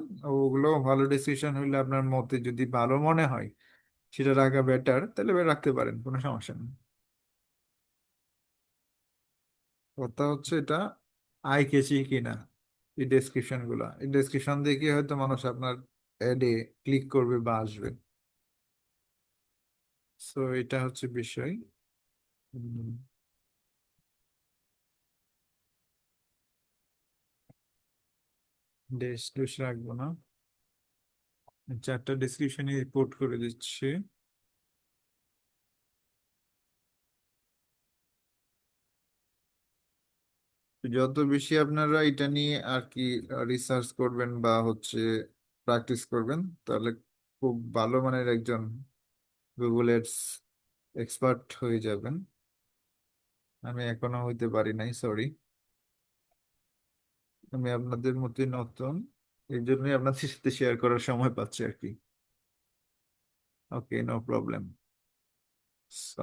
ওগুলো ভালো ডিসিশন হইলে আপনার মতে যদি ভালো মনে হয় সেটা রাখা বেটার, তাহলে রাখতে পারেন, কোনো সমস্যা নেই। কথা হচ্ছে এটা আই কেচি কিনা, এই ডেসক্রিপশন গুলা, এই ডেসক্রিপশন দেখে হয়তো মানুষ আপনার অ্যাডে ক্লিক করবে বা আসবে। সো এটা হচ্ছে বিষয়। ডেস ডুস রাখবো না, 4টা ডেসক্রিপশনে রিপোর্ট করে দিচ্ছে। যত বেশি আপনারা এটা নিয়ে আর কি রিসার্চ করবেন বা হচ্ছে প্র্যাকটিস করবেন, তাহলে খুব ভালো মানের একজন গুগল এডস এক্সপার্ট হয়ে যাবেন। আমি এখনো হইতে পারি নাই, সরি। আমি আপনাদের মধ্যে নতুন, এই জন্যই আপনাদের সাথে শেয়ার করার সময় পাচ্ছি আর কি। ওকে, নো প্রবলেম।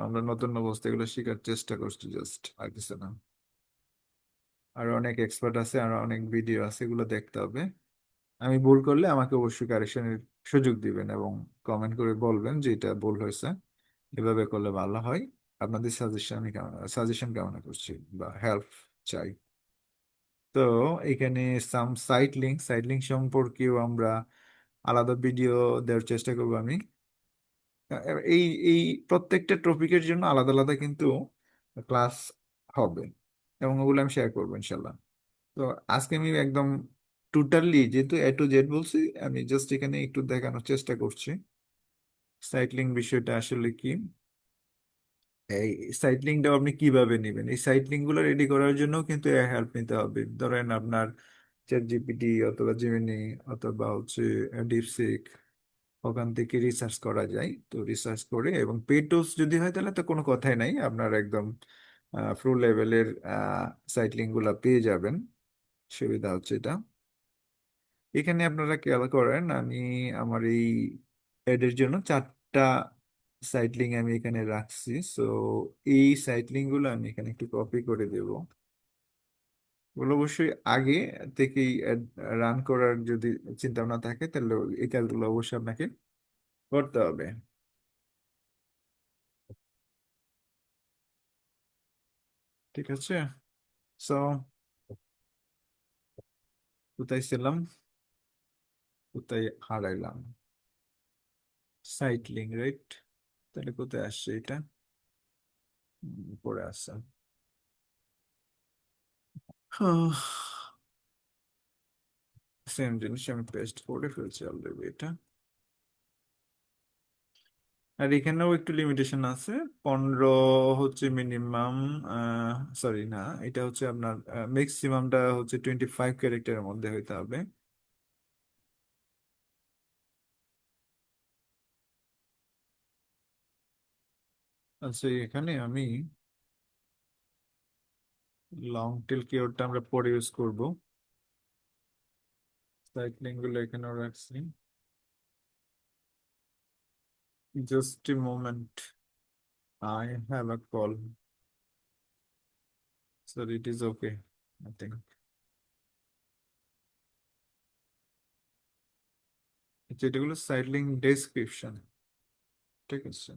আমরা নতুন অবস্থাগুলো শেখার চেষ্টা করছি, জাস্ট আর কিছু না। আর অনেক এক্সপার্ট আছে, আর অনেক ভিডিও আছে, এগুলো দেখতে হবে। আমি ভুল করলে আমাকে অবশ্যই কারেকশনের সুযোগ দিবেন এবং কমেন্ট করে বলবেন যে এটা ভুল হয়েছে, এভাবে করলে ভালো হয়। আপনাদের সাজেশন কেমন করছি বা হেল্প চাই। তো এখানে সাইট লিঙ্ক সম্পর্কেও আমরা আলাদা ভিডিও দেওয়ার চেষ্টা করবো আমি। এই এই প্রত্যেকটা টপিকের জন্য আলাদা আলাদা কিন্তু ক্লাস হবে এবং ওগুলো আমি শেয়ার করবো ইনশাল্লাহ। তো আজকে আমি একদম টোটালি যেহেতু A to Z বলছি, আমি জাস্ট এখানে একটু দেখানোর চেষ্টা করছি সাইক্লিং বিষয়টা আসলে কি। এই সাইক্লিংটা আপনি কিভাবে নেবেন, এই সাইক্লিং গুলো রেডি করার জন্য কিন্তু হেল্প নিতে হবে। ধরেন আপনার চ্যাট জিপিটি অথবা জেমিনি অথবা হচ্ছে ডিপসিক, ওখান থেকে রিসার্চ করা যায়। তো রিসার্চ করে এবং পেড টুলস যদি হয় তাহলে তো কোনো কথাই নাই, আপনার একদম প্রো লেভেলের সাইক্লিং গুলা পেয়ে যাবেন। সুবিধা হচ্ছে এটা। এখানে আপনারা খেয়াল করেন আমি আমার এই এডের জন্য 4টা সাইট লিঙ্ক আমি এখানে রাখছি। সো এই সাইট লিঙ্ক গুলো আমি এখানে একটু কপি করে দেব। ওগুলো অবশ্যই আগে থেকেই রান করার যদি চিন্তা ভাবনা থাকে তাহলে এই কাজগুলো অবশ্যই আপনাকে করতে হবে। ঠিক আছে। সো কোথায় ছিলাম, কোথায় হারাইলাম? Site link, right? তাহলে কোথায় আসছে এটা? পড়ে আসছে। সেম জিনিস আমি পেস্ট করে ফেলছি অলরেডি এটা। আর এখানেও একটু লিমিটেশন আছে। 15 হচ্ছে মিনিমাম, সরি না, এটা হচ্ছে আপনার ম্যাক্সিমামটা হচ্ছে 25 ক্যারেক্টারের মধ্যে হইতে হবে। আচ্ছা, এখানে আমি লং টেল কিওয়ার্ডটা আমরা পরে ইউজ করব। সাইক্লিং গুলো এখানেও রাখছি। Just a moment, I have a call, so it is okay I think. যেটাগুলো সাইক্লিং ডেসক্রিপশন, ঠিক আছে।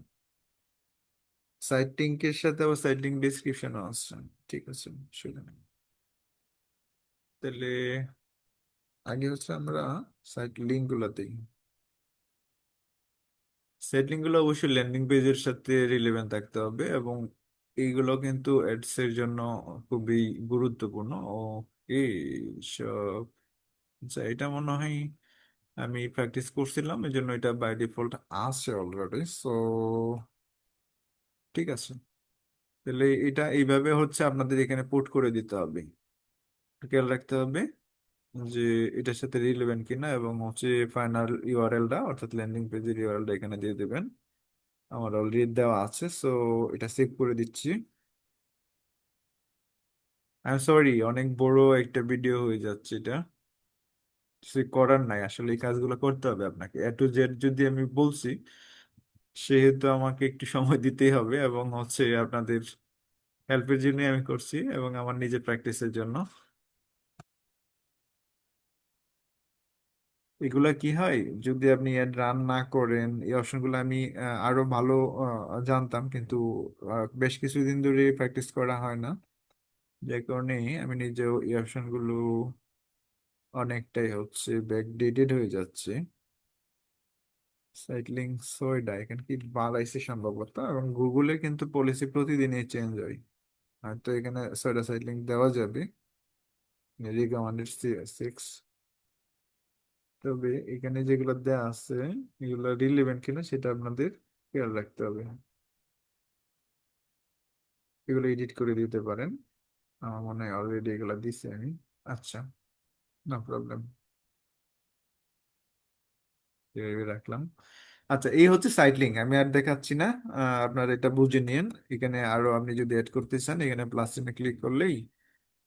সাইট লিঙ্কের সাথে আবার সাইট লিঙ্ক ডেসক্রিপশনও আছে। ঠিক আছে, শুনে নেন। তাহলে আগে হচ্ছে আমরা সাইট লিঙ্ক গুলো দিই। সাইট লিঙ্ক গুলো অবশ্যই ল্যান্ডিং পেজের সাথে রিলেভেন্ট থাকতে হবে এবং এইগুলো কিন্তু অ্যাডস এর জন্য খুবই গুরুত্বপূর্ণ। ও এই সব, আচ্ছা, এটা মনে হয় আমি প্র্যাকটিস করছিলাম এই জন্য এটা বাই ডিফল্ট আছে অলরেডি। সো ঠিক আছে, তাহলে এটা এইভাবে হচ্ছে আপনাদের এখানে পোর্ট করে দিতে হবে। খেয়াল রাখতে হবে যে এটার সাথে রিলেভেন্ট কিনা এবং হচ্ছে ফাইনাল ইউআরএলটা অর্থাৎ ল্যান্ডিং পেজের ইউআরএলটা এখানে দিয়ে দেবেন। আমার অলরেডি দেওয়া আছে, সো এটা সেভ করে দিচ্ছি। আই এম সরি, অনেক বড় একটা ভিডিও হয়ে যাচ্ছে এটা। কিছু করার নাই, আসলে এই কাজগুলো করতে হবে আপনাকে। A to Z যদি আমি বলছি সেহেতু আমাকে একটু সময় দিতেই হবে এবং হচ্ছে আপনাদের হেল্পের জন্য আমি করছি এবং আমার নিজের প্র্যাকটিসের জন্য। এগুলা কি হয়, যদি আপনি অ্যাড রান না করেন, এই অপশনগুলো আমি আরো ভালো জানতাম, কিন্তু বেশ কিছুদিন ধরে প্র্যাকটিস করা হয় না, যে কারণে আমি নিজেও এই অপশনগুলো অনেকটাই হচ্ছে ব্যাকডেটেড হয়ে যাচ্ছে। সাইক্লিং সোয়েডা এখানে কি বাড়াইছে সম্ভবত, এবং গুগলে কিন্তু পলিসি প্রতিদিনই চেঞ্জ হয়। হয়তো এখানে সোয়েডা সাইক্লিং দেওয়া যাবে রিকমান্ডেড 6। তবে এখানে যেগুলো দেওয়া আছে এগুলো রিলেভেন্ট কিনা সেটা আপনাদের খেয়াল রাখতে হবে। এগুলো এডিট করে দিতে পারেন, আমার মনে হয় অলরেডি এগুলো দিছি আমি। আচ্ছা, নো প্রবলেম, এইভাবে রাখলাম। আচ্ছা, এই হচ্ছে সাইট লিঙ্ক, আমি আর দেখাচ্ছি না। আপনারা এটা বুঝে নিন। এখানে আরো আপনি যদি অ্যাড করতে চান এখানে প্লাস চিহ্নে ক্লিক করলেই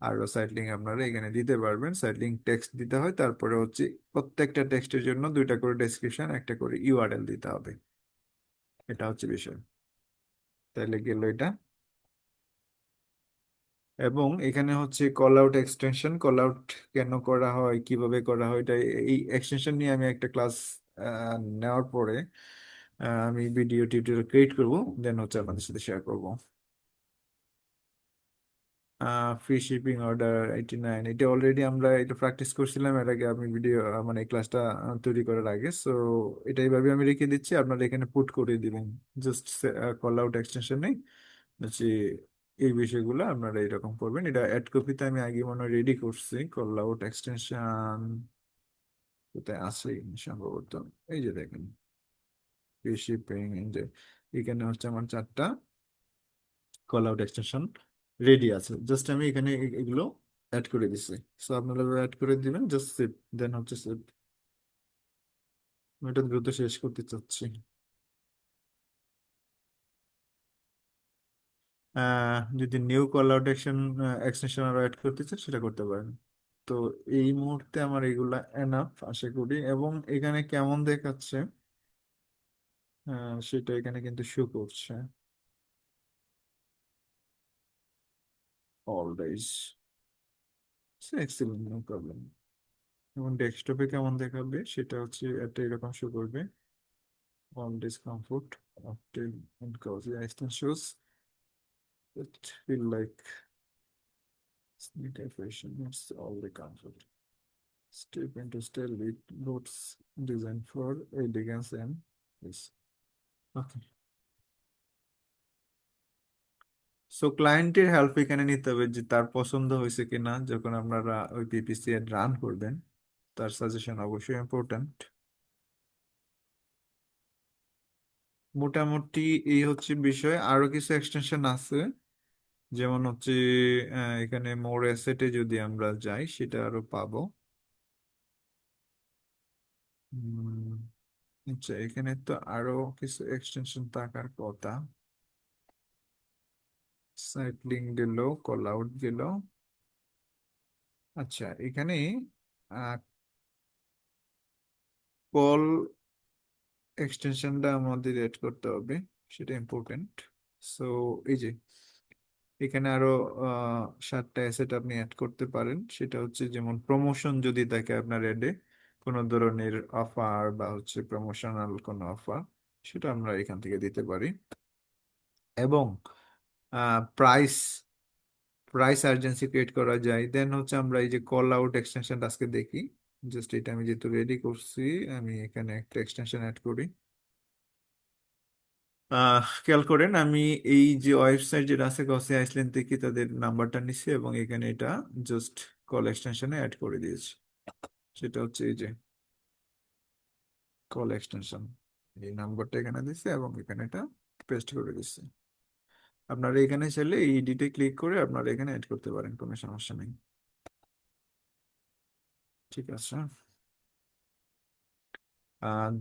আরো সাইট লিঙ্ক আপনারা এখানে দিতে পারবেন। সাইট লিঙ্ক টেক্সট দিতে হয়, তারপরে হচ্ছে প্রত্যেকটা টেক্সটের জন্য 2টা করে ডেসক্রিপশন, একটা করে ইউআরএল দিতে হবে। এটা হচ্ছে বিষয়। তাইলে গেল এটা। এবং এখানে হচ্ছে call out extension, call out কেন করা হয়, কিভাবে করা হয়, এটা এই এক্সটেনশন নিয়ে আমি একটা ক্লাস নেওয়ার পরে আমি ভিডিও টিউটোরিয়াল ক্রিয়েট করব, দেন হচ্ছে আপনাদের সাথে শেয়ার করব। ফ্রি শিপিং অর্ডার 89, এটা অলরেডি আমরা এটা প্র্যাকটিস করছিলাম এর আগে, আমি ভিডিও মানে ক্লাসটা তৈরি করার আগে। সো এটা এইভাবে আমি রেখে দিচ্ছি, আপনারা এখানে পুট করে দিবেন জাস্ট কল আউট এক্সটেনশনে হচ্ছে এই বিষয়গুলো আপনারা এরকম করবেন। এটা অ্যাড কপিতে আমি আগে মনে হয় রেডি করছি, কল আউট এক্সটেনশন কোথায় আছে সম্ভবত, এই যে দেখেন ফ্রি শিপিং, এই যে এখানে হচ্ছে আমার 4টা কল আউট এক্সটেনশন রেডি আছে, জাস্ট আমি এখানে এগুলো অ্যাড করে দিচ্ছি। সো আপনারা অ্যাড করে দিবেন, জাস্ট সেভ, দেন হচ্ছে সেভ। আমি এটা দ্রুত শেষ করতে চাচ্ছি। যদি নিউ কল আউট এক্সটেনশন আরো অ্যাড করতে চান সেটা করতে পারেন। তো এই মুহূর্তে আমার এগুলা এনাফ আশা করি। এবং এখানে কেমন দেখাচ্ছে সেটা এখানে কিন্তু শো করছে অলওয়েজ, এক্সিলেন্ট, নো প্রবলেম। এবং ডেস্কটপে কেমন দেখাবে সেটা হচ্ছে একটা এরকম শো করবে, all discomfort after and cozy extensions that feel like sneak fashion. It's all the comfort. Step into style with boots designed for elegance and yes. Okay. So ক্লায়েন্টের হেল্প এখানে নিতে হবে যে তার পছন্দ হয়েছে কিনা, যখন আপনারা ওই পিপিসি এড রান করবেন তার সাজেশন অবশ্যই ইম্পর্ট্যান্ট। মোটামুটি এই হচ্ছে বিষয়, আরো কিছু এক্সটেনশন আছে, যেমন হচ্ছে এখানে মোর অ্যাসেটে যদি আমরা যাই সেটা আরো পাবো। উম, আচ্ছা, এখানে তো আরো কিছু এক্সটেনশন থাকার কথা। সাইট লিঙ্ক গেল, কল আউট গেল। আচ্ছা, এখানে কল এক্সটেনশনটা আমাদের এড করতে হবে, সেটা ইম্পর্টেন্ট। সো এই যে এখানে আরো 7টা অ্যাসেট আপনি অ্যাড করতে পারেন, সেটা হচ্ছে যেমন প্রমোশন যদি থাকে আপনার অ্যাডে, কোনো ধরনের অফার বা হচ্ছে প্রমোশনাল কোনো অফার, সেটা আমরা এখান থেকে দিতে পারি। এবং প্রাইস প্রাইস আর্জেন্সি ক্রিয়েট করা যায়। দেন হচ্ছে আমরা এই যে কল আউট এক্সটেনশনটা আজকে দেখি, জাস্ট এটা আমি যেহেতু রেডি করছি, আমি এখানে একটা এক্সটেনশন অ্যাড করি। খেয়াল করেন আমি এই যে ওয়েবসাইট যেটা আছে গসে আইসল্যান্ড থেকে তাদের নাম্বারটা নিছি এবং এখানে এটা জাস্ট কল এক্সটেনশনে অ্যাড করে দিয়েছি। সেটা হচ্ছে এই যে কল এক্সটেনশন, এই নাম্বারটা এখানে দিছি এবং এখানে এটা পেস্ট করে দিচ্ছি। আপনারা এখানে চাইলে এই এডিটে ক্লিক করে আপনারা এখানে অ্যাড করতে পারেন, কোনো সমস্যা নেই। ঠিক আছে,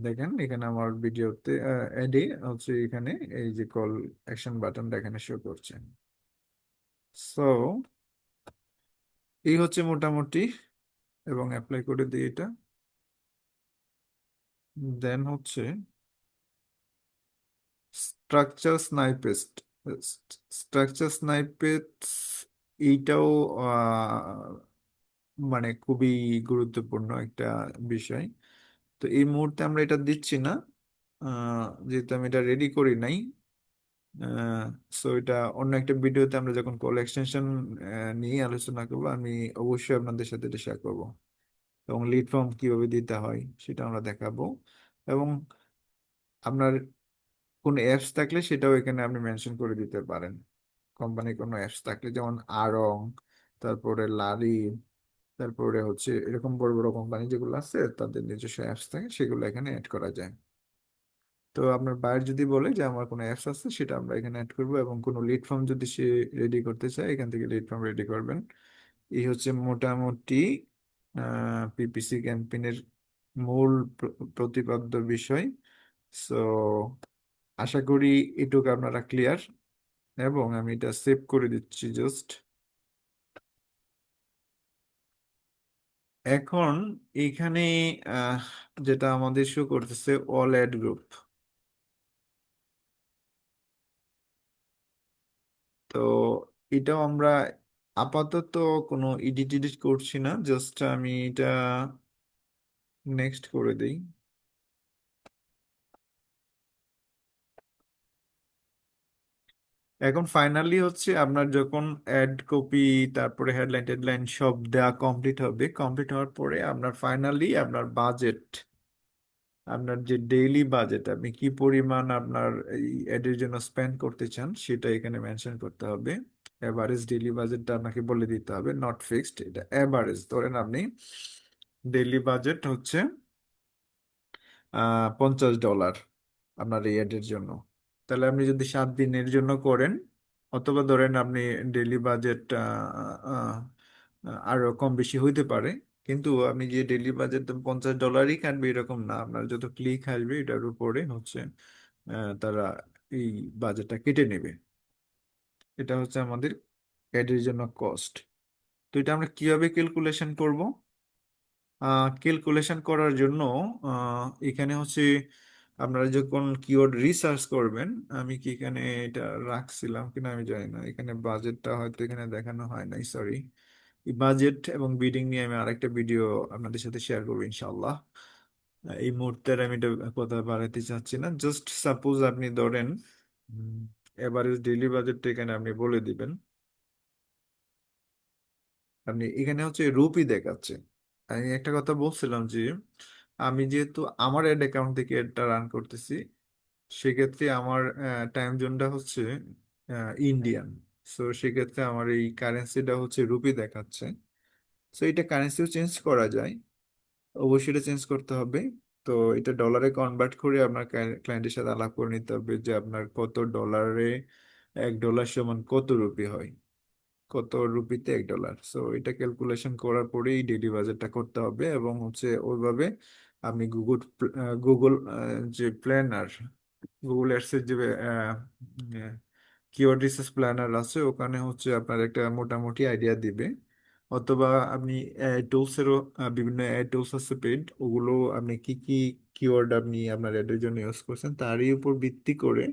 দেখেন এখানে আমার ভিডিওতে এডে হচ্ছে এখানে এই যে কল অ্যাকশন বাটনটা এখানে শো করছে। সো এই হচ্ছে মোটামুটি, এবং অ্যাপ্লাই করে দিই এটা। দেন হচ্ছে স্ট্রাকচার স্নাইপেস্ট, স্ট্রাকচার স্নাইপেস্ট এইটাও মানে খুবই গুরুত্বপূর্ণ একটা বিষয়। তো এই মুহূর্তে আমরা এটা দিচ্ছি না, যেহেতু আমি এটা রেডি করি নাই। সো এটা অন্য একটা ভিডিওতে আমরা যখন কল এক্সটেনশন নিয়ে আলোচনা করবো, আমি অবশ্যই আপনাদের সাথে এটা শেয়ার করবো। এবং লিড ফর্ম কিভাবে দিতে হয় সেটা আমরা দেখাবো। এবং আপনার কোনো অ্যাপস থাকলে সেটাও এখানে আপনি মেনশন করে দিতে পারেন। কোম্পানির কোনো অ্যাপস থাকলে যেমন আড়ং, তারপরে লারি, তারপরে হচ্ছে এরকম বড় বড় কোম্পানি যেগুলো আছে তাদের নিজস্ব অ্যাপস থাকে, সেগুলো এখানে অ্যাড করা যায়। তো আপনার বায়ার যদি বলে যে আমার কোনো অ্যাপস আছে, সেটা আমরা এখানে অ্যাড করবো। এবং কোনো লিড ফর্ম যদি সে রেডি করতে চায়, এখান থেকে লিড ফর্ম রেডি করবেন। এই হচ্ছে মোটামুটি পিপিসি ক্যাম্পেইনের মূল প্রতিপাদ্য বিষয়। সো আশা করি এটুকু আপনারা ক্লিয়ার। এবং আমি এটা সেভ করে দিচ্ছি জাস্ট। এখন এখানে আহ, যেটা আমাদের শো করতেছে অল অ্যাড গ্রুপ, তো এটাও আমরা আপাতত কোনো এডিট এডিট করছি না, জাস্ট আমি এটা নেক্সট করে দিই। এখন ফাইনালি হচ্ছে আপনার যখন অ্যাড কপি, তারপরে হেডলাইন টেডলাইন সব দেওয়া কমপ্লিট হবে, কমপ্লিট হওয়ার পরে আপনার ফাইনালি আপনার বাজেট, আপনার যে ডেইলি বাজেট, আপনি কি পরিমাণ আপনার এই অ্যাডের জন্য স্পেন্ড করতে চান সেটা এখানে মেনশন করতে হবে। এভারেজ ডেইলি বাজেটটা আপনাকে বলে দিতে হবে, নট ফিক্সড, এটা এভারেজ। ধরেন আপনি ডেইলি বাজেট হচ্ছে $50 আপনার এই অ্যাডের জন্য। তাহলে আপনি যদি 7 দিনের জন্য করেন, অথবা ধরেন আপনি ডেইলি বাজেট আরো কম বেশি হইতে পারে, কিন্তু আপনি যে ডেইলি বাজেট $50 কাটবে এরকম না, আপনার যত ক্লিক আসবে এটার উপরে হচ্ছে তারা এই বাজেটটা কেটে নেবে। এটা হচ্ছে আমাদের অ্যাডের জন্য কস্ট। তো এটা আমরা কিভাবে ক্যালকুলেশন করব? ক্যালকুলেশন করার জন্য এখানে হচ্ছে আপনারা যখন কিওয়ার্ড রিসার্চ করবেন, আমি কি এখানে এটা রাখছিলাম কিনা আমি জানি না, এখানে বাজেটটা হয়তো এখানে দেখানো হয় নাই, সরি। বাজেট এবং বিডিং নিয়ে আমি আরেকটা ভিডিও আপনাদের সাথে শেয়ার করবো ইনশাল্লাহ। এই মুহূর্তে আর আমি এটা কথা বাড়াতে চাচ্ছি না, জাস্ট সাপোজ আপনি ধরেন এভারেজ ডেইলি বাজেটটা এখানে আপনি বলে দিবেন। আপনি এখানে হচ্ছে রুপি দেখাচ্ছে। আমি একটা কথা বলছিলাম যে আমি যেহেতু আমার অ্যাড অ্যাকাউন্ট থেকে এটা রান করতেছি, সেক্ষেত্রে আমার টাইম জোনটা হচ্ছে ইন্ডিয়ান। সো সেক্ষেত্রে আমার এই কারেন্সিটা হচ্ছে রুপি দেখাচ্ছে। সো এটা কারেন্সিও চেঞ্জ করা যায়, অবশ্যই এটা চেঞ্জ করতে হবে। তো এটা ডলারে কনভার্ট করে আপনার ক্লায়েন্টের সাথে আলাপ করে নিতে হবে যে আপনার কত ডলারে $1 সমান কত রুপি হয়, কত রুপিতে $1। সো এটা ক্যালকুলেশন করার পরেই ডেইলি বাজেটটা করতে হবে, এবং হচ্ছে ওইভাবে আপনি গুগল গুগল যে প্ল্যানার, গুগল অ্যাডসের যে কিওয়ার্ড রিসার্চ প্ল্যানার আছে, ওখানে হচ্ছে আপনার একটা মোটামুটি আইডিয়া দিবে। অথবা আপনি টুলসেরও বিভিন্ন টুলস আছে পেড, ওগুলো আপনি কি কি কিওয়ার্ড আপনি আপনার অ্যাডের জন্য ইউজ করছেন তারই উপর ভিত্তি করে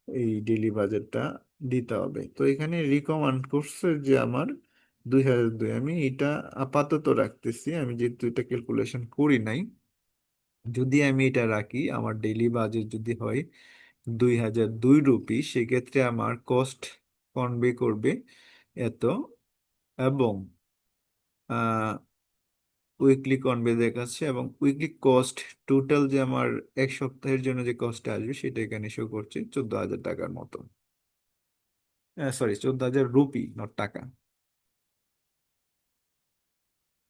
এই ডেইলি বাজেটটা দিতে হবে। তো এখানে রিকমান্ড করছে যে আমার 2002, আমি এটা আপাতত রাখতেছি, আমি যেহেতু এটা ক্যালকুলেশন করি নাই। যদি আমি এটা রাখি, আমার ডেইলি বাজেট যদি হয় 2002 রুপি, সেক্ষেত্রে আমার কস্ট কনবে করবে এত, এবং উইকলি কনবে দেখাচ্ছে, এবং উইকলি কস্ট টোটাল যে আমার এক সপ্তাহের জন্য যে কস্ট আসবে সেটা এখানে শো করছে 14,000 টাকার মতো। সরি, 14,000 রুপি, নট টাকা।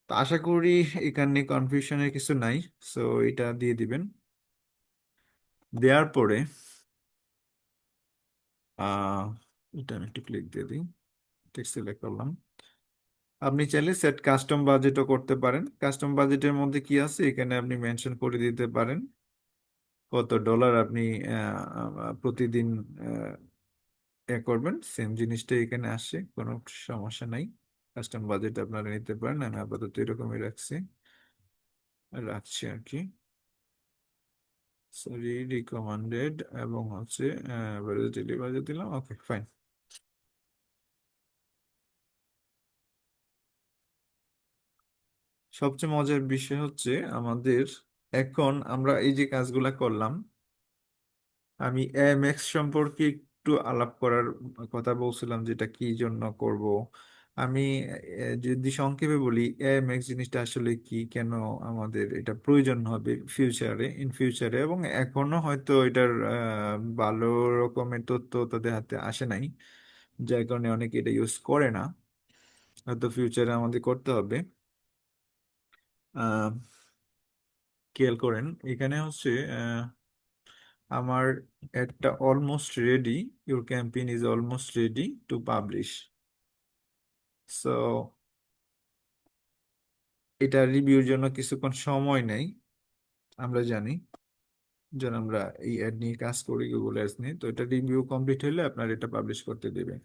তো আশা করি এখানে কনফিউশনের কিছু নাই। সো এটা দিয়ে দিবেন। দেওয়ার পরে আহ এটা আমি একটু ক্লিক দিয়ে দিই, টেক্সট সিলেক্ট করলাম। আপনি চাইলে সেট কাস্টম বাজেটও করতে পারেন। কাস্টম বাজেটের মধ্যে কি আছে এখানে আপনি মেনশন করে দিতে পারেন কত ডলার আপনি প্রতিদিন করবেন। সেম জিনিসটা এখানে আসে, কোনো সমস্যা নাই। কাস্টম বাজেট আপনারা নিতে পারেন, আমি আপাতত এরকমই রাখছি আর কি। সরি, রিকমান্ডেড, এবং হচ্ছে ডেলি বাজেট দিলাম, ওকে ফাইন। সবচেয়ে মজার বিষয় হচ্ছে আমাদের, এখন আমরা এই যে কাজগুলা করলাম, আমি এমএক্স সম্পর্কে একটু আলাপ করার কথা বলছিলাম, যেটা কি জন্য করব আমি। যদি সংক্ষেপে বলি, এমএক্স জিনিসটা আসলে কি, কেন আমাদের এটা প্রয়োজন হবে ফিউচারে, ইন ফিউচারে, এবং এখনো হয়তো এটার ভালো রকমের তথ্য তাদের হাতে আসে নাই, যার কারণে অনেকে এটা ইউজ করে না। হয়তো ফিউচারে আমাদের করতে হবে। আহ খেয়াল করেন এখানে হচ্ছে আমার একটা almost ready, your campaign is almost ready to publish. So এটা রিভিউর জন্য কিছুক্ষণ সময় নেই, আমরা জানি, যেন আমরা এই অ্যাড নিয়ে কাজ করি, গুগল অ্যাডস নিয়ে। তো এটা রিভিউ কমপ্লিট হলে আপনার এটা পাবলিশ করতে দেবে।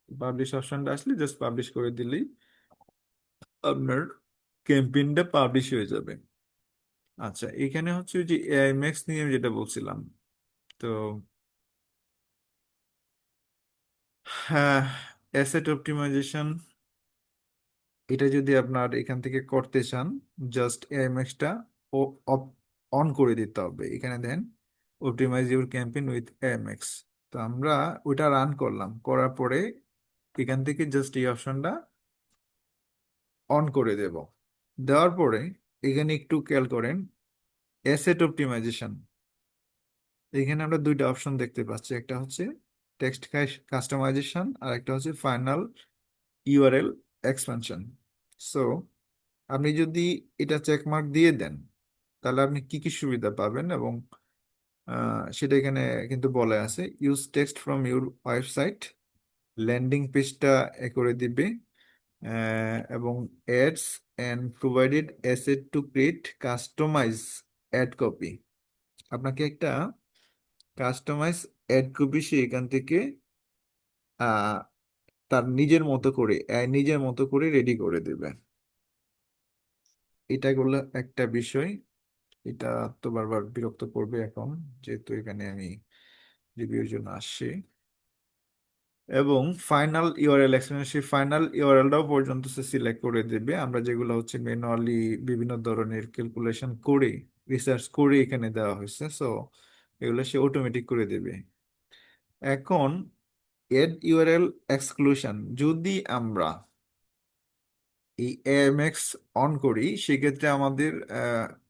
পাবলিশ অপশনটা আসলে জাস্ট পাবলিশ করে দিলেই আপনার ক্যাম্পেইনটা পাবলিশ হয়ে যাবে। আচ্ছা, এখানে হচ্ছে ওই যে এআই ম্যাক্স নিয়ে আমি যেটা বলছিলাম। তো হ্যাঁ, অ্যাসেট অপটিমাইজেশন, এটা যদি আপনার এখান থেকে করতে চান, জাস্ট এমএক্সটা ও অন করে দিতে হবে। এখানে then optimise your campaign with MX. তো আমরা ওইটা রান করলাম, করার পরে এখান থেকে জাস্ট এই অপশনটা অন করে দেব। দেওয়ার পরে এখানে একটু খেয়াল করেন, অ্যাসেট অপটিমাইজেশন, এখানে আমরা দুইটা অপশন দেখতে পাচ্ছি, একটা হচ্ছে টেক্সট কাস্টমাইজেশন আর একটা হচ্ছে ফাইনাল ইউআরএল এক্সপানশন। সো আপনি যদি এটা চেকমার্ক দিয়ে দেন, তাহলে আপনি কি কি সুবিধা পাবেন, এবং সেটা এখানে কিন্তু বলে আছে, use text from your website, landing পেজটা করে দিবে, এবং ads and provided asset to create customise ad copy. আপনাকে একটা কাস্টমাইজ অ্যাড কপি সে এখান থেকে আহ, তার নিজের মতো করে রেডি করে দেবে। এটা হলো একটা বিষয়। এটা তো বারবার বিরক্ত করবে এখন, যেহেতু এখানে আমি রিভিউর জন্য আসছি। এবং ফাইনাল ইউআরএল এক্সপ্লেনেশন, সেই ফাইনাল ইউআরএলটাও পর্যন্ত সে সিলেক্ট করে দেবে। আমরা যেগুলো হচ্ছে ম্যানুয়ালি বিভিন্ন ধরনের ক্যালকুলেশন করে, রিসার্চ করে এখানে দেওয়া হয়েছে, সো এগুলো সে অটোমেটিক করে দেবে। এখন এড ইউআরএল এক্সক্লুশন, যদি আমরা এই এএমএক্স অন করি, সেক্ষেত্রে আমাদের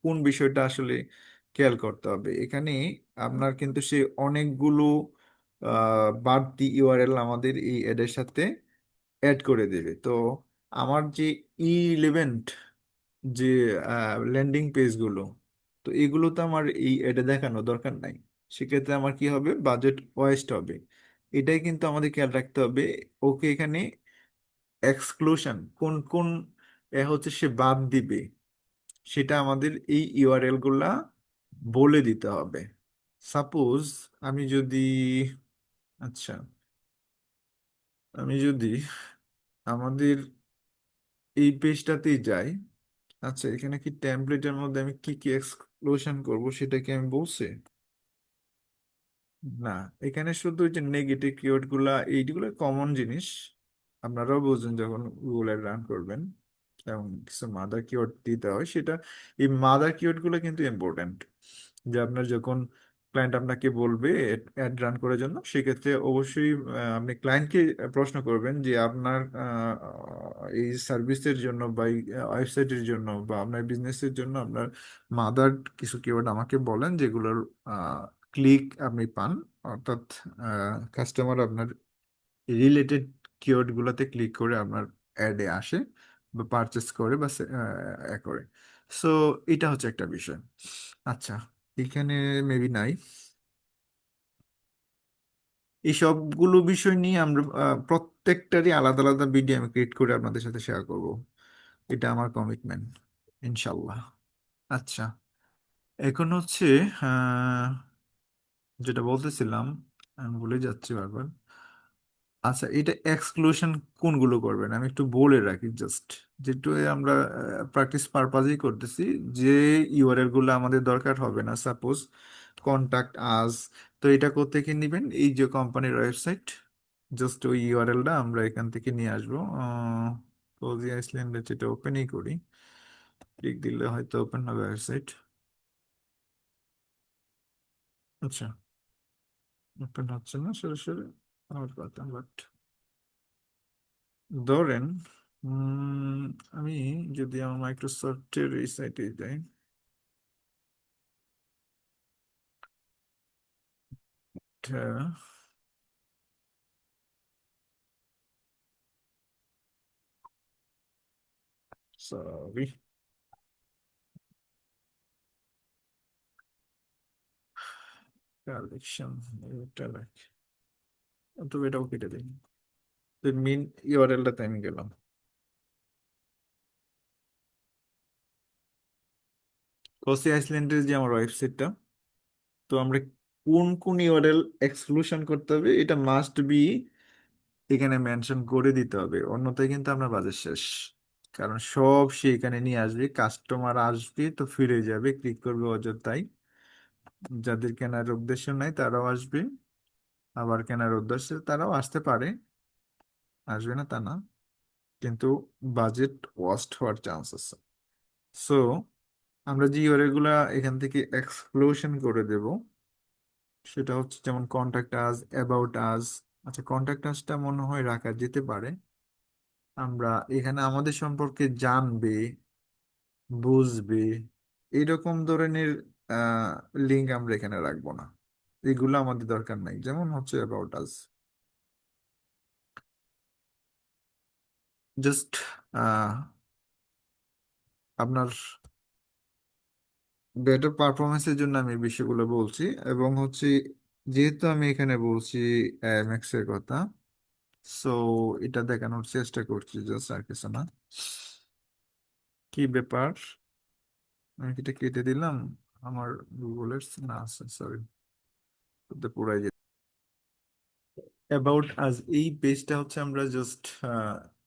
কোন বিষয়টা আসলে খেয়াল করতে হবে। এখানে আপনার কিন্তু সে অনেকগুলো বাড়তি ইউআরএল আমাদের এই অ্যাডের সাথে অ্যাড করে দেবে। তো আমার যে ইলেভেন্ট যে ল্যান্ডিং পেজগুলো, তো এগুলো তো আমার এই অ্যাডে দেখানো দরকার নাই। সেক্ষেত্রে আমার কি হবে, বাজেট ওয়েস্ট হবে। এটাই কিন্তু আমাদের খেয়াল রাখতে হবে। ওকে, এখানে এক্সক্লুশন কোন কোন হচ্ছে সে বাদ দিবে, সেটা আমাদের এই ইউআরএল গুলা বলে দিতে হবে। সাপোজ আমি যদি, আচ্ছা, আমি যদি আমাদের এই পেজটাতেই যাই, আচ্ছা এখানে কি টেমপ্লেটের মধ্যে আমি কি কি এক্সক্লুশন করব সেটা কি আমি বলছি? না, এখানে শুধু ওই যে নেগেটিভ কিওয়ার্ড গুলা, এইগুলো কমন জিনিস, আপনারাও বুঝবেন যখন গুগলে রান করবেন, এবং কিছু মাদার কিওয়ার্ড দিতে হয় সেটা। এই মাদার কিওয়ার্ড গুলো কিন্তু ইম্পর্টেন্ট, যে আপনার যখন ক্লায়েন্ট আপনাকে বলবে অ্যাড রান করার জন্য, সেক্ষেত্রে অবশ্যই আপনি ক্লায়েন্টকে প্রশ্ন করবেন যে আপনার এই সার্ভিসের জন্য বা এই ওয়েবসাইটের জন্য বা আপনার বিজনেসের জন্য আপনার মাদার কিছু কিওয়ার্ড আমাকে বলেন, যেগুলোর ক্লিক আপনি পান, অর্থাৎ কাস্টমার আপনার রিলেটেড কিওয়ার্ড গুলোতে ক্লিক করে আপনার অ্যাডে আসে বা পারচেস করে বা করে। সো এটা হচ্ছে একটা বিষয়। আচ্ছা, এখানে মেবি নাই। এই সবগুলো বিষয় নিয়ে আমরা প্রত্যেকটারই আলাদা আলাদা ভিডিও আমি ক্রিয়েট করে আপনাদের সাথে শেয়ার করব। এটা আমার কমিটমেন্ট, ইনশাল্লাহ। আচ্ছা, এখন হচ্ছে আহ, যেটা বলতেছিলাম, আমি ভুলে যাচ্ছি বারবার। আচ্ছা, এটা এক্সক্লুশন কোনগুলো করবেন আমি একটু বলে রাখি জাস্ট, যেটু আমরা প্র্যাকটিস পারপাজেই করতেছি। যে ইউআরএল গুলো আমাদের দরকার হবে না, সাপোজ কন্টাক্ট আস, তো এটা কোথা থেকে নেবেন, এই যে কোম্পানির ওয়েবসাইট, জাস্ট ওই ইউআরএলটা আমরা এখান থেকে নিয়ে আসবো। কোজি আইসল্যান্ডে যেটা ওপেনই করি, ক্লিক দিলে হয়তো ওপেন হবে ওয়েবসাইট। আচ্ছা, ওপেন হচ্ছে না সরাসরি আমার কথা, বাট ধরেন উম, আমি যদি আমার মাইক্রোসফটের এই সাইটে যাই, সরি, কালেকশন, এটা রাখি, তবে এটাও কেটে দিই। মেন ইউআরএলটাতে আমি গেলাম, কসি আইসল্যান্ডের যে আমার ওয়েবসাইটটা। তো আমরা কোন কোন ইউআরএল এক্সক্লুশন করতে হবে, এটা মাস্ট বি এখানে মেনশন করে দিতে হবে, অন্যথায় কিন্তু আপনার বাজেট শেষ। কারণ সব সে এখানে নিয়ে আসবে, কাস্টমার আসবে তো ফিরে যাবে, ক্লিক করবে অযথাই। যাদের কেনার উদ্দেশ্য নাই তারাও আসবে, আবার কেনার উদ্দেশ্যে তারাও আসতে পারে, আসবে না তা না, কিন্তু বাজেট ওয়াস্ট হওয়ার চান্স আছে। সো আমরা যে ইউআরএল গুলা এখান থেকে এক্সক্লুশন করে দেব, সেটা হচ্ছে যেমন কন্টাক্ট আস, অ্যাবাউট আস। আচ্ছা, কন্টাক্ট আসটা মনে হয় রাখা যেতে পারে। আমরা এখানে আমাদের সম্পর্কে জানবে, বুঝবে, এরকম ধরনের লিঙ্ক আমরা এখানে রাখবো না। এগুলো আমাদের দরকার নাই, যেমন হচ্ছে অ্যাবাউট আস। জাস্ট আপনার বেটার পারফরমেন্সের জন্য আমি এই বিষয়গুলো বলছি। এবং হচ্ছে যেহেতু আমি এখানে বলছি ম্যাক্স এর কথা, সো এটা দেখানোর চেষ্টা করছি, জাস্ট আর কিছু না। কি ব্যাপার, আমি কি এটা কেটে দিলাম? আমার গুগলের না আছে, সরি, পুরাই যেত। অ্যাবাউট আজ এই পেজটা হচ্ছে আমরা জাস্ট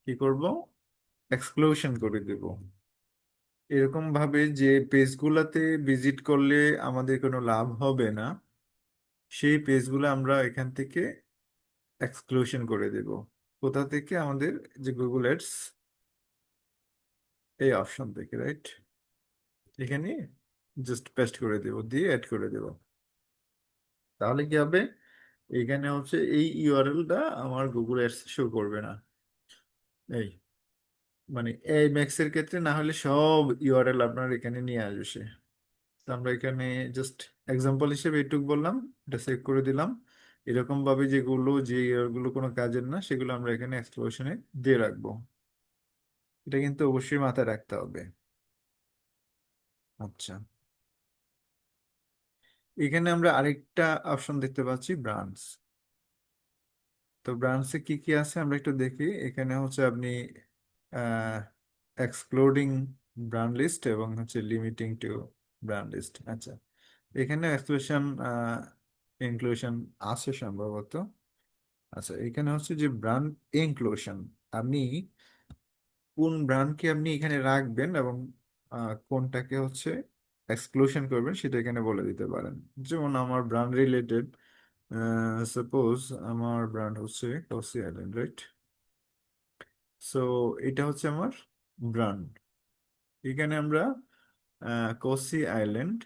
কি করব, এক্সক্লুশন করে দেব। এরকম ভাবে যে পেজগুলোতে ভিজিট করলে আমাদের কোনো লাভ হবে না, সেই পেজগুলো আমরা এখান থেকে এক্সক্লুশন করে দেব। কোথা থেকে? আমাদের যে গুগল অ্যাডস এই অপশন থেকে, রাইট? এখানে জাস্ট পেস্ট করে দেব, দিয়ে অ্যাড করে দেব। তাহলে কি হবে, এখানে হচ্ছে এই ইউআরএলটা আমার গুগল অ্যাডস শো করবে না। এই মানে এই ম্যাক্স এর ক্ষেত্রে না হলে সব ইউআরএল আপনার এখানে নিয়ে আসবে সে। তো আমরা এখানে জাস্ট এক্সাম্পল হিসেবে এটুক বললাম, এটা সেভ করে দিলাম। এরকম ভাবে যেগুলো যে ইউআরএল গুলো কোনো কাজের না, সেগুলো আমরা এখানে এক্সপ্লোশনে দিয়ে রাখবো। এটা কিন্তু অবশ্যই মাথায় রাখতে হবে। আচ্ছা, এখানে আমরা আরেকটা অপশন দেখতে পাচ্ছি, ব্রান্ডস। তো ব্রান্ডসে কি কি আছে আমরা একটু দেখি। এখানে হচ্ছে আপনি এক্সক্লুডিং ব্র্যান্ড লিস্ট এবং হচ্ছে লিমিটিং টু ব্র্যান্ড লিস্ট। আচ্ছা, এখানে এক্সক্লুশন ইনক্লুশন আছে সম্ভবত। আচ্ছা, এখানে হচ্ছে যে ব্র্যান্ড ইনক্লুশন, আপনি কোন ব্র্যান্ডকে আপনি এখানে রাখবেন এবং কোনটাকে হচ্ছে এক্সক্লুশন করবেন সেটা এখানে বলে দিতে পারেন। যেমন আমার ব্র্যান্ড রিলেটেড, সাপোজ আমার ব্র্যান্ড হচ্ছে টসি আইল্যান্ড, রাইট? সো এটা হচ্ছে আমার ব্র্যান্ড। এখানে আমরা কোসি আইল্যান্ড,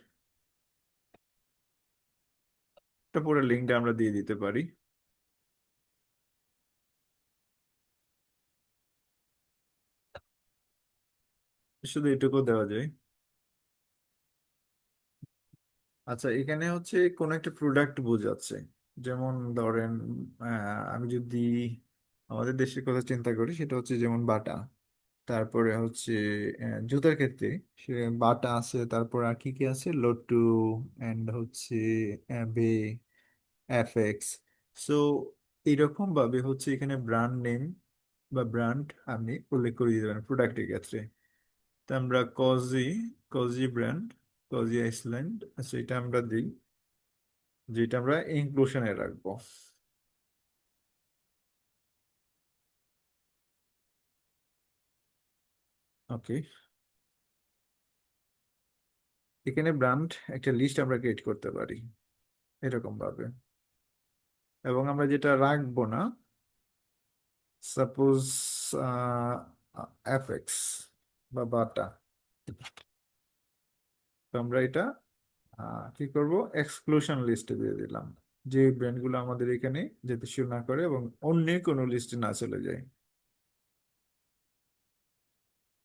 এটা পুরো লিঙ্কটা আমরা দিয়ে দিতে পারি। শুধু এটুকু দেওয়া যায়। আচ্ছা, এখানে হচ্ছে কোন একটা প্রোডাক্ট বোঝাচ্ছে। যেমন ধরেন আমি যদি আমাদের দেশের কথা চিন্তা করি, সেটা হচ্ছে যেমন বাটা। তারপরে হচ্ছে জুতার ক্ষেত্রে সে বাটা আছে, তারপর আর কি কি আছে, লোটু, এন্ড হচ্ছে বে, এফএক্স। সো এইরকম ভাবে হচ্ছে এখানে ব্র্যান্ড নেম বা ব্র্যান্ড আপনি উল্লেখ করে দিতে পারেন প্রোডাক্টের ক্ষেত্রে। তো আমরা cosy, cosy brand, cosy Iceland, আচ্ছা এটা আমরা দিই, যেটা আমরা ইনক্লুশনে রাখবো। ওকে, এখানে ব্র্যান্ড একটা লিস্ট আমরা ক্রিয়েট করতে পারি এরকম ভাবে। এবং আমরা যেটা রাখবো না, সাপোজ এফএক্স বা বাটা, তো আমরা এটা কি করব, এক্সক্লুশন লিস্টে দিয়ে দিলাম, যে ব্র্যান্ডগুলো আমাদের এখানে যেতে শুরু না করে এবং অন্য কোনো লিস্টে না চলে যায়।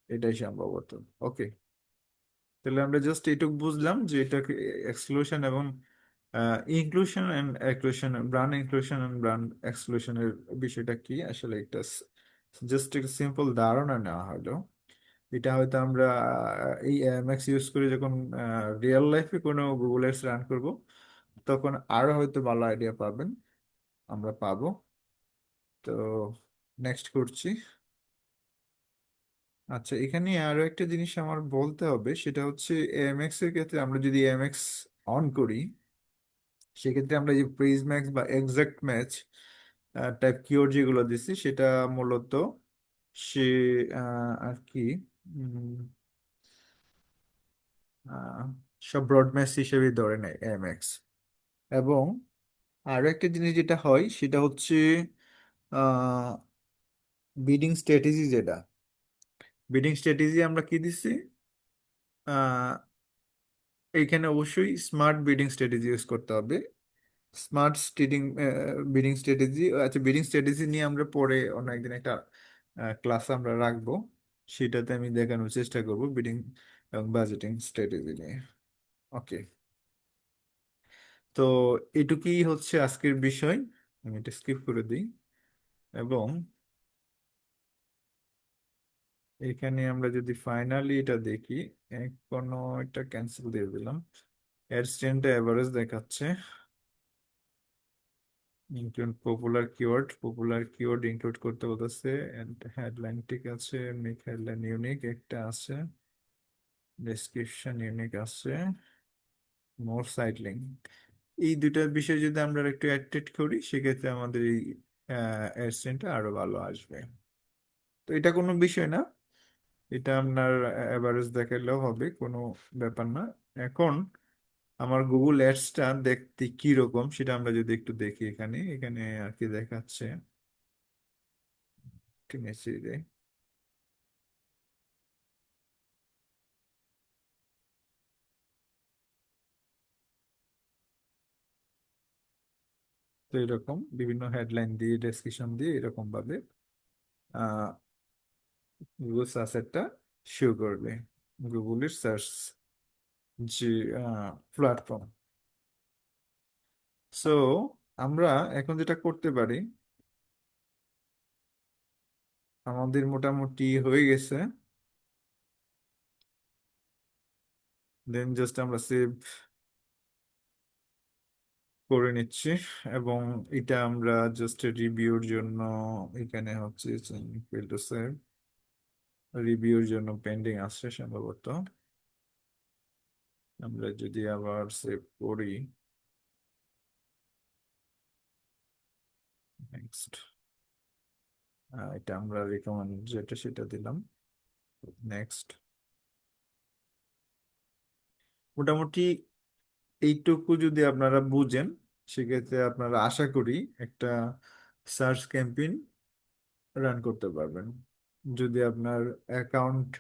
এটাই সম্ভবত। ওকে, তাহলে আমরা জাস্ট এইটুকু বুঝলাম যে এটা এক্সক্লুশন এবং inclusion and exclusion, brand inclusion and brand এক্সক্লুশনের বিষয়টা কি আসলে। একটা জাস্ট একটা সিম্পল ধারণা নেওয়া হলো। এটা হয়তো আমরা এই এমএক্স ইউজ করে যখন রিয়েল লাইফে কোনো গুগল অ্যাডস রান করব, তখন আরো হয়তো ভালো আইডিয়া পাবেন, আমরা পাবো। তো নেক্সট করছি। আচ্ছা, এখানে আরো একটা জিনিস আমার বলতে হবে, সেটা হচ্ছে এমএক্স এর ক্ষেত্রে আমরা যদি এমএক্স অন করি, সেক্ষেত্রে আমরা যে প্রিজ ম্যাক্স বা এক্সাক্ট ম্যাচ টাইপ কিওয়ার্ড যেগুলো দিচ্ছি, সেটা মূলত সে আর কি উম, আহ, সব ব্রড ম্যাচ হিসেবে ধরে নেয় এমএক্স। এবং আরো একটা জিনিস যেটা হয় সেটা হচ্ছে বিডিং স্ট্র্যাটেজি যেটা, বিডিং স্ট্র্যাটেজি আমরা কি দিচ্ছি? আহ এইখানে অবশ্যই স্মার্ট বিডিং স্ট্র্যাটেজি ইউজ করতে হবে। স্মার্ট স্টিডিং বিডিং স্ট্র্যাটেজি, আচ্ছা বিডিং স্ট্র্যাটেজি নিয়ে আমরা পরে অন্য একদিন একটা ক্লাস আমরা রাখবো, সেটাতে আমি দেখানোর চেষ্টা করব বিডিং এবং বাজেটিং স্ট্র্যাটেজি নিয়ে। ওকে, তো এটুকুই হচ্ছে আজকের বিষয়, আমি এটা স্কিপ করে দিই। এবং এখানে আমরা যদি ফাইনালি এটা দেখি, কোনো একটা ক্যান্সেল দিয়ে দিলাম, অ্যাডস্টেন্টটা এভারেজ দেখাচ্ছে। Include popular keyword, popular keyword include করতে বলতেছে। হেডলাইন ঠিক আছে, মেক হেডলাইন ইউনিক একটা আছে, ডেসক্রিপশন ইউনিক আছে, মোর সাইট লিঙ্ক। এই দুইটা বিষয় যদি আমরা একটু অ্যাড করি, সেক্ষেত্রে আমাদের এই অ্যাডসেন্টটা আরো ভালো আসবে। তো এটা কোনো বিষয় না, এটা আপনার অ্যাভারেজ দেখালেও হবে, কোনো ব্যাপার না। এখন আমার গুগল অ্যাডসটা দেখতে কি রকম সেটা আমরা যদি একটু দেখি, এখানে এখানে আর কি দেখাচ্ছে, একটু মেসেজ দেয়। তো এরকম বিভিন্ন হেডলাইন দিয়ে ডেসক্রিপশন দিয়ে এরকম ভাবে আহ গুগল সার্চেরটা শো করবে, গুগলের সার্চ যে প্ল্যাটফর্ম। সো আমরা এখন যেটা করতে পারি, আমাদের মোটামুটি হয়ে গেছে, দেন জাস্ট আমরা সেভ করে নিচ্ছি। এবং এটা আমরা জাস্ট রিভিউর জন্য, এখানে হচ্ছে সেভ, রিভিউর জন্য পেন্ডিং আসছে সম্ভবত। আমরা যদি আবার সেভ করি, নেক্সট, এটা আমরা রিকমেন্ড যেটা সেটা দিলাম, নেক্সট। মোটামুটি এইটুকু যদি আপনারা বুঝেন, সেক্ষেত্রে আপনারা আশা করি একটা সার্চ ক্যাম্পেইন রান করতে পারবেন। যদি আপনার অ্যাকাউন্ট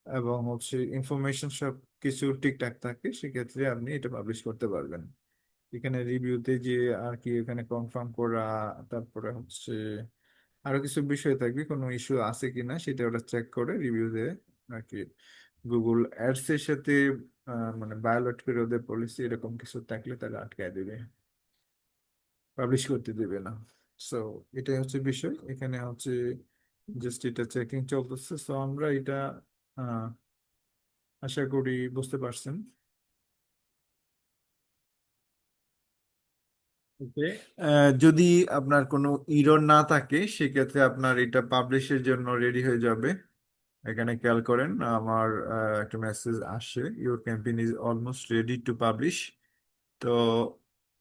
এবং হচ্ছে ইনফরমেশন সব কিছু ঠিকঠাক থাকে, সেক্ষেত্রে আপনি এটা পাবলিশ করতে পারবেন। এখানে রিভিউতে যে আর কি, এখানে কনফার্ম করা, তারপরে হচ্ছে আরো কিছু বিষয় থাকবে, কোনো ইস্যু আছে কিনা সেটা ওরা চেক করে রিভিউ দেয় আর কি। গুগল অ্যাডস এর সাথে মানে ভায়োলেট করে ওদের পলিসি এরকম কিছু থাকলে তারা আটকায় দেবে, পাবলিশ করতে দেবে না। সো এটাই হচ্ছে বিষয়, এখানে হচ্ছে জাস্ট এটা চেকিং চলতেছে। সো আমরা এটা আহ, আশা করি বুঝতে পারছেন। ওকে, যদি আপনার কোনো ইরর না থাকে, সেক্ষেত্রে আপনার এটা পাবলিশের জন্য রেডি হয়ে যাবে। এখানে খেয়াল করেন, আমার একটা মেসেজ আসে, your campaign is almost ready to publish. তো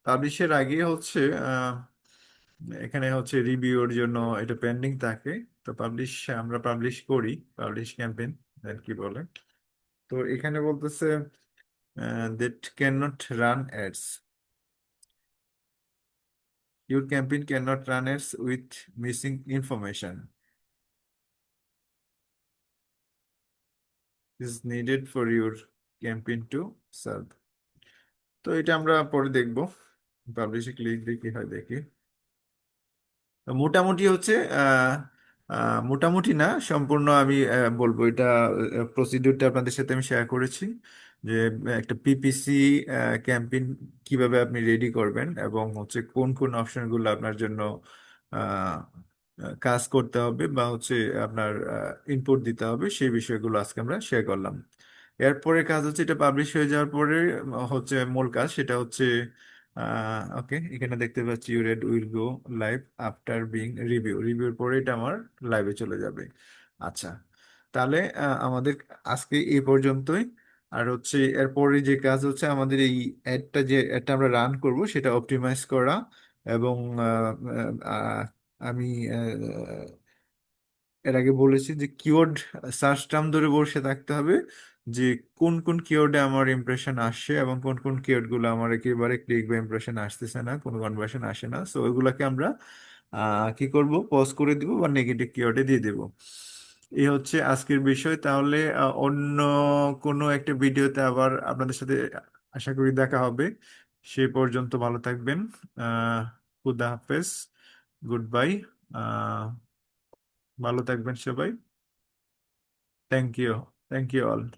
পাবলিশের আগে হচ্ছে এখানে হচ্ছে রিভিউর জন্য এটা পেন্ডিং থাকে। তো পাবলিশ, আমরা পাবলিশ করি, পাবলিশ ক্যাম্পেইন কি বলে। তো এখানে বলতেছে that can not run ads, your campaign can not run ads with missing information is needed for your campaign to serve. তো এটা আমরা পরে দেখবো, পাবলিশে ক্লিক দিয়ে কি হয় দেখি। মোটামুটি হচ্ছে মোটামুটি না, সম্পূর্ণ আমি বলবো এটা, প্রসিডিউরটা আপনাদের সাথে আমি শেয়ার করেছি, যে একটা পিপিসি ক্যাম্পেইন কিভাবে আপনি রেডি করবেন এবং হচ্ছে কোন কোন অপশনগুলো আপনার জন্য আহ, কাজ করতে হবে বা হচ্ছে আপনার ইনপুট দিতে হবে, সেই বিষয়গুলো আজকে আমরা শেয়ার করলাম। এরপরে কাজ হচ্ছে এটা পাবলিশ হয়ে যাওয়ার পরে হচ্ছে মূল কাজ, সেটা হচ্ছে ওকে, এখানে দেখতে পাচ্ছি your ad will go live after being review, রিভিউর পরে এটা আমার লাইভে চলে যাবে। আচ্ছা, তাহলে আমাদের আজকে এই পর্যন্তই। আর হচ্ছে এরপরে যে কাজ হচ্ছে আমাদের এই অ্যাডটা, যে অ্যাডটা আমরা রান করব সেটা অপটিমাইজ করা। এবং আমি এর আগে বলেছি যে কিওয়ার্ড সার্চ টার্ম ধরে বসে থাকতে হবে, যে কোন কোন কিওয়ার্ডে আমার ইমপ্রেশন আসছে এবং কোন কোন কিওয়ার্ড গুলো আমার একেবারে ক্লিক বা ইমপ্রেশন আসতেছে না, কোনো কনভার্সন আসে না। সো ওইগুলাকে আমরা কি করব, পজ করে দিব বা নেগেটিভ কিওয়ার্ডে দিয়ে দেব। এই হচ্ছে আজকের বিষয়। তাহলে অন্য কোনো একটা ভিডিওতে আবার আপনাদের সাথে আশা করি দেখা হবে। সেই পর্যন্ত ভালো থাকবেন। আহ খুদা হাফেজ, গুড বাই। আহ ভালো থাকবেন সবাই। Thank you, thank you all.